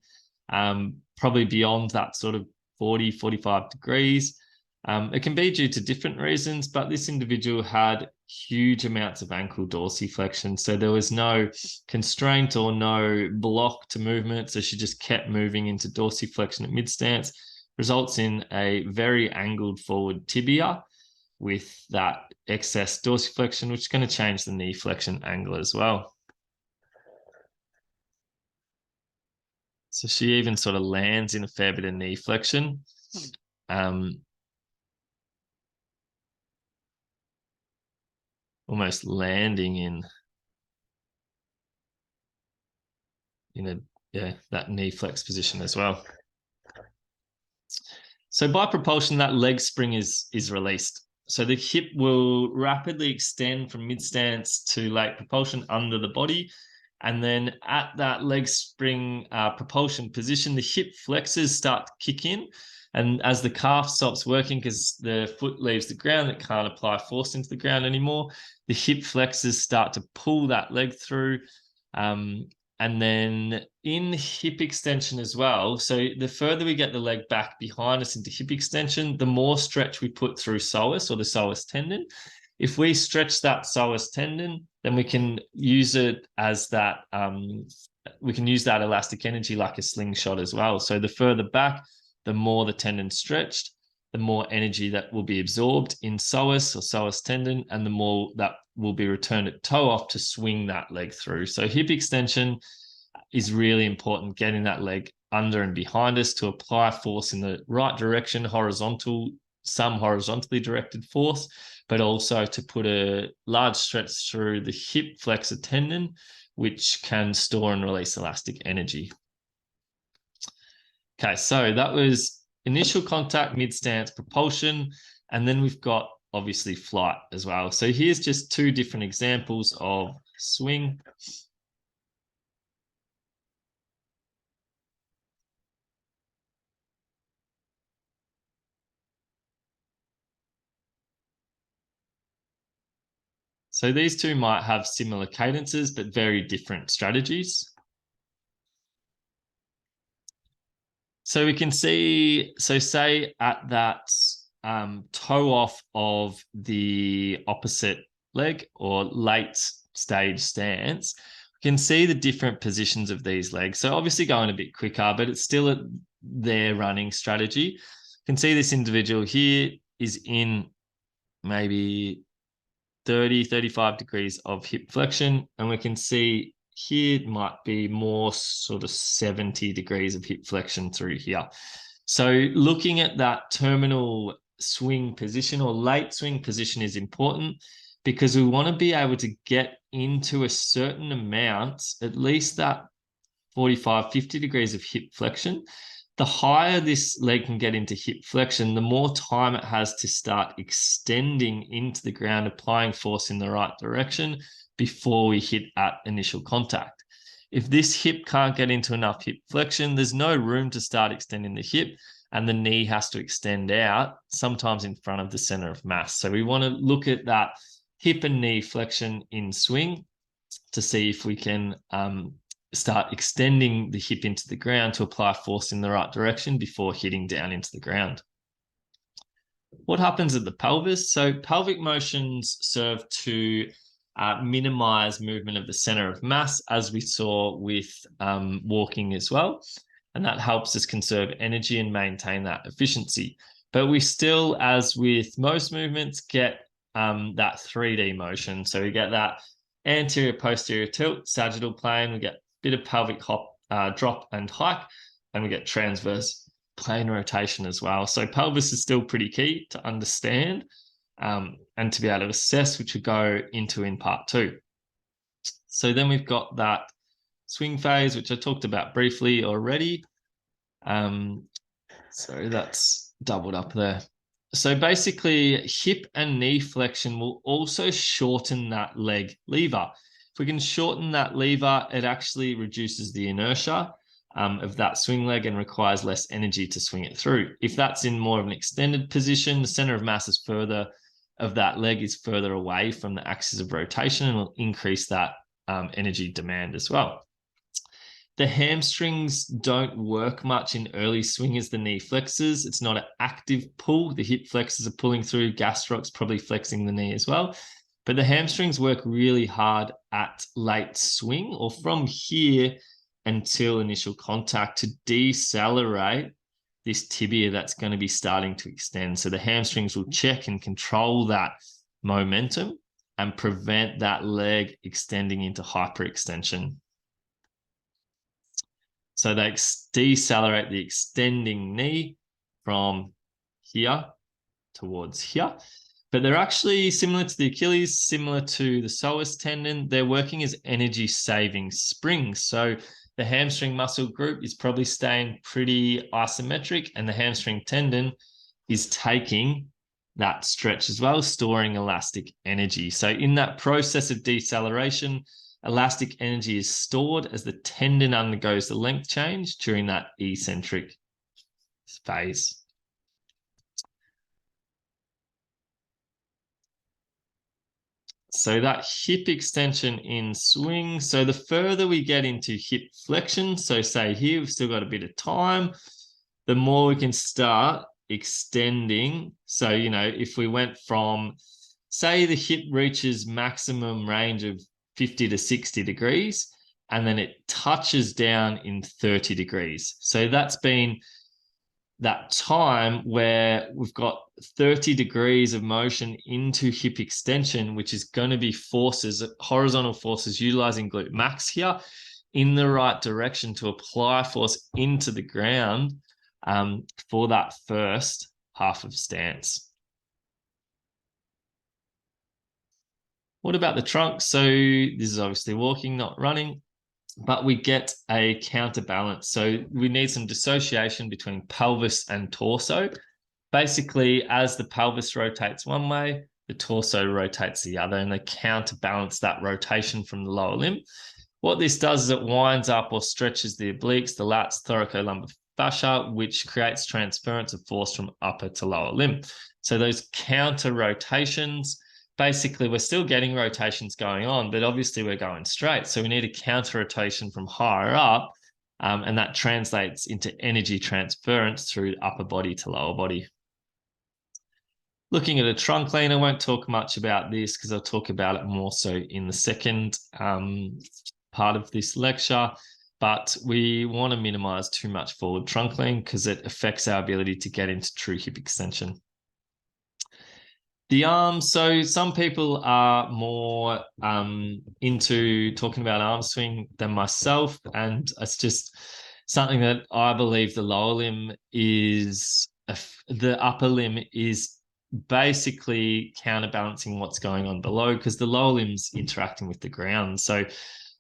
probably beyond that sort of 40, 45 degrees, it can be due to different reasons, but this individual had huge amounts of ankle dorsiflexion. So there was no constraint or no block to movement. So she just kept moving into dorsiflexion at mid stance, results in a very angled forward tibia with that excess dorsiflexion, which is going to change the knee flexion angle as well. So she even sort of lands in a fair bit of knee flexion. Almost landing in that knee flex position as well. So by propulsion, that leg spring is released. So the hip will rapidly extend from mid stance to late propulsion under the body. And then at that leg spring propulsion position, the hip flexors start to kick in. And as the calf stops working because the foot leaves the ground, it can't apply force into the ground anymore, the hip flexors start to pull that leg through. And then in hip extension as well, so the further we get the leg back behind us into hip extension, the more stretch we put through psoas or the psoas tendon. If we stretch that psoas tendon, then we can use it as that, we can use that elastic energy like a slingshot as well. So the further back, the more the tendon stretched, the more energy that will be absorbed in psoas or psoas tendon, and the more that will be returned at toe off to swing that leg through. So hip extension is really important, getting that leg under and behind us to apply force in the right direction, some horizontally directed force, but also to put a large stretch through the hip flexor tendon, which can store and release elastic energy. Okay, so that was initial contact, mid-stance, propulsion, and then we've got obviously flight as well. So here's just two different examples of swing. So these two might have similar cadences, but very different strategies. So we can see, so say at that toe off of the opposite leg or late stage stance, we can see the different positions of these legs. So obviously going a bit quicker, but it's still their running strategy. You can see this individual here is in maybe 30, 35 degrees of hip flexion, and we can see here might be more sort of 70 degrees of hip flexion through here. So looking at that terminal swing position or late swing position is important because we want to be able to get into a certain amount, at least that 45, 50 degrees of hip flexion. The higher this leg can get into hip flexion, the more time it has to start extending into the ground, applying force in the right direction before we hit at initial contact. If this hip can't get into enough hip flexion, there's no room to start extending the hip, and the knee has to extend out, sometimes in front of the center of mass. So we want to look at that hip and knee flexion in swing to see if we can start extending the hip into the ground to apply force in the right direction before hitting down into the ground. What happens at the pelvis? So pelvic motions serve to minimize movement of the center of mass, as we saw with walking as well. And that helps us conserve energy and maintain that efficiency. But we still, as with most movements, get that 3D motion. So we get that anterior posterior tilt, sagittal plane, we get a bit of pelvic hop, drop and hike, and we get transverse plane rotation as well. So pelvis is still pretty key to understand and to be able to assess, which we go into in part 2. So then we've got that swing phase, which I talked about briefly already. So that's doubled up there. So basically, hip and knee flexion will also shorten that leg lever. If we can shorten that lever, it actually reduces the inertia of that swing leg and requires less energy to swing it through. If that's in more of an extended position, the center of mass is further of that leg is further away from the axis of rotation and will increase that energy demand as well. The hamstrings don't work much in early swing as the knee flexes. It's not an active pull. The hip flexors are pulling through, gastrocs probably flexing the knee as well. But the hamstrings work really hard at late swing or from here until initial contact to decelerate this tibia that's going to be starting to extend. So the hamstrings will check and control that momentum and prevent that leg extending into hyperextension. So they decelerate the extending knee from here towards here. But they're actually similar to the Achilles, similar to the psoas tendon. They're working as energy-saving springs. So the hamstring muscle group is probably staying pretty isometric, and the hamstring tendon is taking that stretch as well, storing elastic energy. So in that process of deceleration, elastic energy is stored as the tendon undergoes the length change during that eccentric phase. So that hip extension in swing. So the further we get into hip flexion, so say here, we've still got a bit of time, the more we can start extending. So, you know, if we went from, say the hip reaches maximum range of 50 to 60 degrees, and then it touches down in 30 degrees. So that's been that time where we've got 30 degrees of motion into hip extension, which is going to be forces, horizontal forces, utilizing glute max here in the right direction to apply force into the ground for that first half of stance. What about the trunk? So this is obviously walking, not running. but we get a counterbalance. So we need some dissociation between pelvis and torso. Basically, as the pelvis rotates one way, the torso rotates the other, and they counterbalance that rotation from the lower limb. What this does is it winds up or stretches the obliques, the lats, thoracolumbar fascia, which creates transference of force from upper to lower limb. So those counter rotations, basically we're still getting rotations going on, but obviously we're going straight. So we need a counter rotation from higher up, and that translates into energy transference through upper body to lower body. Looking at a trunk lean, I won't talk much about this because I'll talk about it more so in the second part of this lecture, but we want to minimize too much forward trunk lean because it affects our ability to get into true hip extension. The arms, so some people are more into talking about arm swing than myself, and it's just something that I believe the lower limb is, the upper limb is basically counterbalancing what's going on below because the lower limb's interacting with the ground. So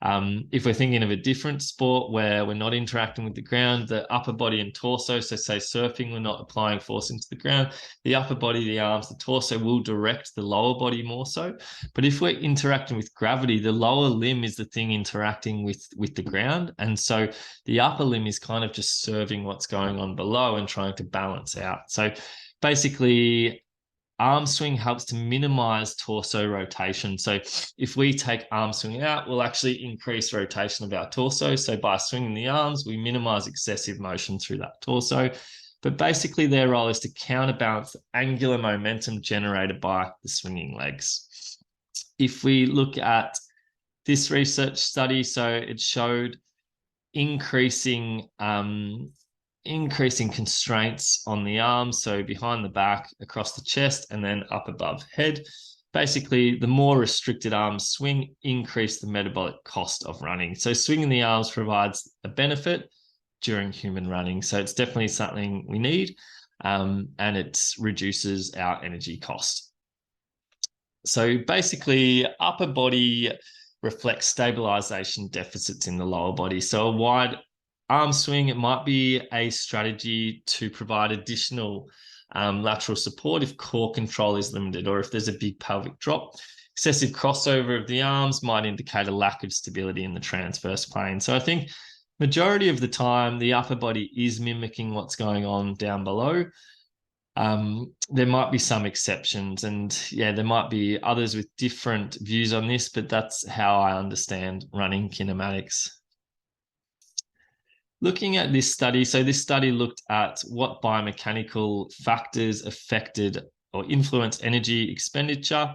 if we're thinking of a different sport where we're not interacting with the ground, the upper body and torso, so say surfing, we're not applying force into the ground, the upper body, the arms, the torso will direct the lower body more so. But if we're interacting with gravity, the lower limb is the thing interacting with the ground. And so the upper limb is kind of just serving what's going on below and trying to balance out. So basically, arm swing helps to minimize torso rotation. So if we take arm swing out, we'll actually increase rotation of our torso. So by swinging the arms, we minimize excessive motion through that torso. But basically their role is to counterbalance the angular momentum generated by the swinging legs. If we look at this research study, so it showed increasing constraints on the arms, so behind the back, across the chest, and then up above head. Basically, the more restricted arms swing, increase the metabolic cost of running. So swinging the arms provides a benefit during human running. So it's definitely something we need, and it reduces our energy cost. So basically, upper body reflects stabilization deficits in the lower body. So a wide arm swing, it might be a strategy to provide additional lateral support if core control is limited or if there's a big pelvic drop. Excessive crossover of the arms might indicate a lack of stability in the transverse plane. So I think majority of the time, the upper body is mimicking what's going on down below. There might be some exceptions, and yeah, there might be others with different views on this, but that's how I understand running kinematics. Looking at this study, so this study looked at what biomechanical factors affected or influenced energy expenditure.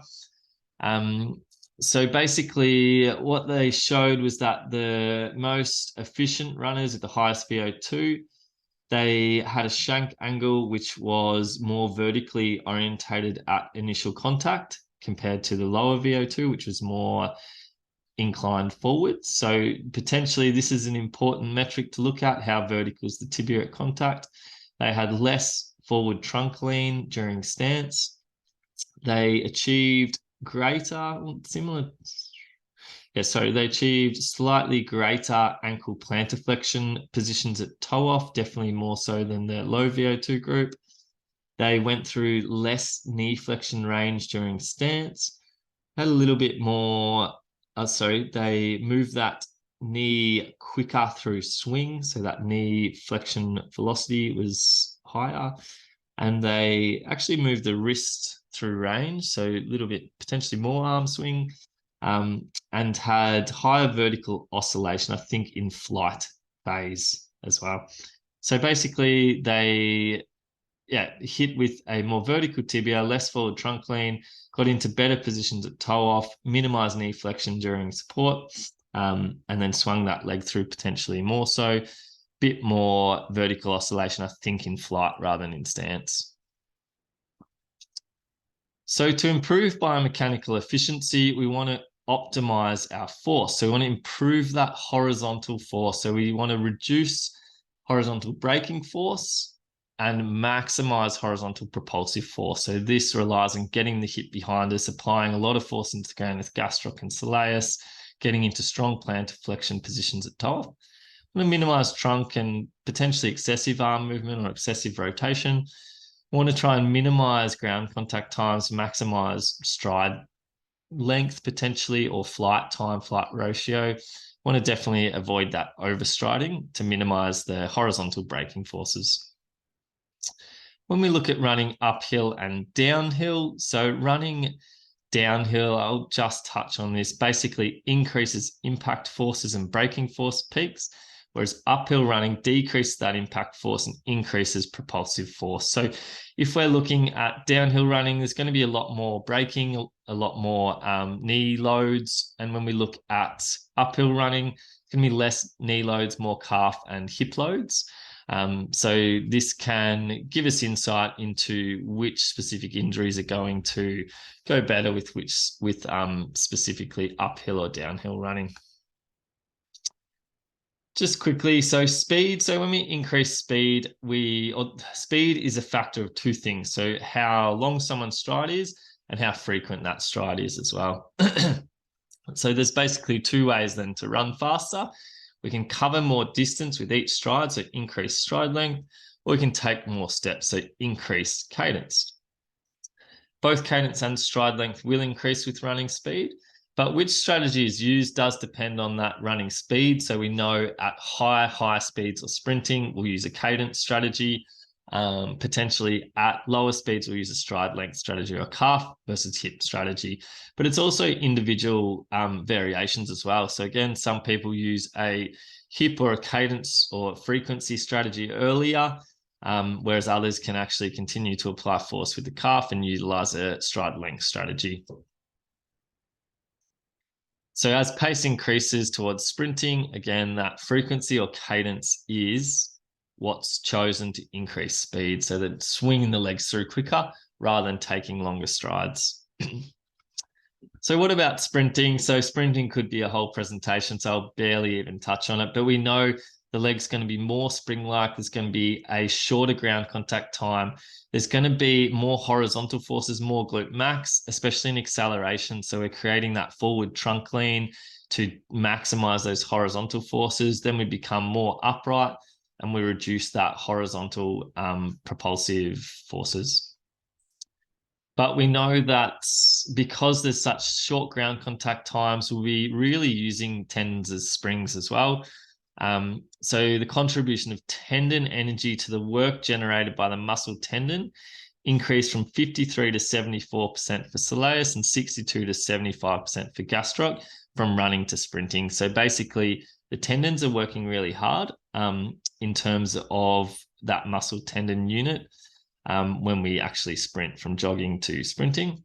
So basically what they showed was that the most efficient runners at the highest VO2, they had a shank angle which was more vertically orientated at initial contact compared to the lower VO2, which was more inclined forward. So potentially this is an important metric to look at, how vertical is the tibia at contact. They had less forward trunk lean during stance. They achieved they achieved slightly greater ankle plantar flexion positions at toe off, definitely more so than the low VO2 group. They went through less knee flexion range during stance, had a little bit more they moved that knee quicker through swing, so that knee flexion velocity was higher, and they actually moved the wrist through range, so a little bit potentially more arm swing, and had higher vertical oscillation, I think, in flight phase as well. So basically they hit with a more vertical tibia, less forward trunk lean, got into better positions at toe off, minimized knee flexion during support, and then swung that leg through potentially more so, bit more vertical oscillation, I think, in flight rather than in stance. So to improve biomechanical efficiency, we want to optimize our force. So we want to improve that horizontal force. So we want to reduce horizontal braking force and maximize horizontal propulsive force. So this relies on getting the hip behind us, applying a lot of force into the ground with gastroc and soleus, getting into strong plantar flexion positions at top. I'm going to minimize trunk and potentially excessive arm movement or excessive rotation. I want to try and minimize ground contact times, maximize stride length potentially, or flight time, flight ratio. Want to definitely avoid that overstriding to minimize the horizontal braking forces. When we look at running uphill and downhill, so running downhill, I'll just touch on this, basically increases impact forces and braking force peaks, whereas uphill running decreases that impact force and increases propulsive force. So if we're looking at downhill running, there's going to be a lot more braking, a lot more knee loads. And when we look at uphill running, it's going to be less knee loads, more calf and hip loads. So this can give us insight into which specific injuries are going to go better with specifically uphill or downhill running. Just quickly, so speed. So when we increase speed, speed is a factor of two things. So how long someone's stride is and how frequent that stride is as well. So there's basically two ways then to run faster. We can cover more distance with each stride, so increase stride length, or we can take more steps, so increase cadence. Both cadence and stride length will increase with running speed, but which strategy is used does depend on that running speed. So we know at high speeds or sprinting, we'll use a cadence strategy. Potentially at lower speeds, we'll use a stride length strategy or a calf versus hip strategy. But it's also individual variations as well. So again, some people use a hip or a cadence or frequency strategy earlier, whereas others can actually continue to apply force with the calf and utilize a stride length strategy. So as pace increases towards sprinting, again, that frequency or cadence is what's chosen to increase speed, so that swinging the legs through quicker rather than taking longer strides. So what about sprinting? So sprinting could be a whole presentation, so I'll barely even touch on it, but we know the leg's going to be more spring-like. There's going to be a shorter ground contact time. There's going to be more horizontal forces, more glute max, especially in acceleration. So we're creating that forward trunk lean to maximize those horizontal forces. Then we become more upright and we reduce that horizontal propulsive forces. But we know that because there's such short ground contact times, we'll be really using tendons as springs as well. So the contribution of tendon energy to the work generated by the muscle tendon increased from 53 to 74% for soleus and 62 to 75% for gastroc from running to sprinting. So basically, the tendons are working really hard in terms of that muscle tendon unit when we actually sprint from jogging to sprinting.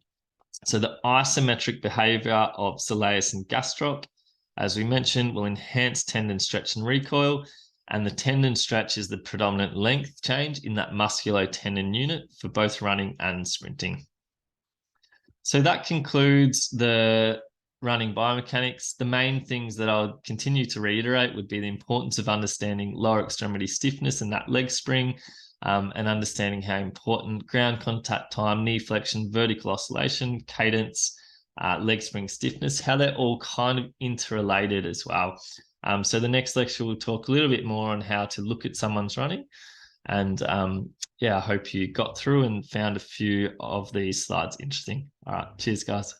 So the isometric behavior of soleus and gastroc, as we mentioned, will enhance tendon stretch and recoil, and the tendon stretch is the predominant length change in that musculo-tendon unit for both running and sprinting. So that concludes the running biomechanics. The main things that I'll continue to reiterate would be the importance of understanding lower extremity stiffness and that leg spring, and understanding how important ground contact time, knee flexion, vertical oscillation, cadence, leg spring stiffness, how they're all kind of interrelated as well. So the next lecture will talk a little bit more on how to look at someone's running. And yeah, I hope you got through and found a few of these slides interesting. All right, cheers, guys.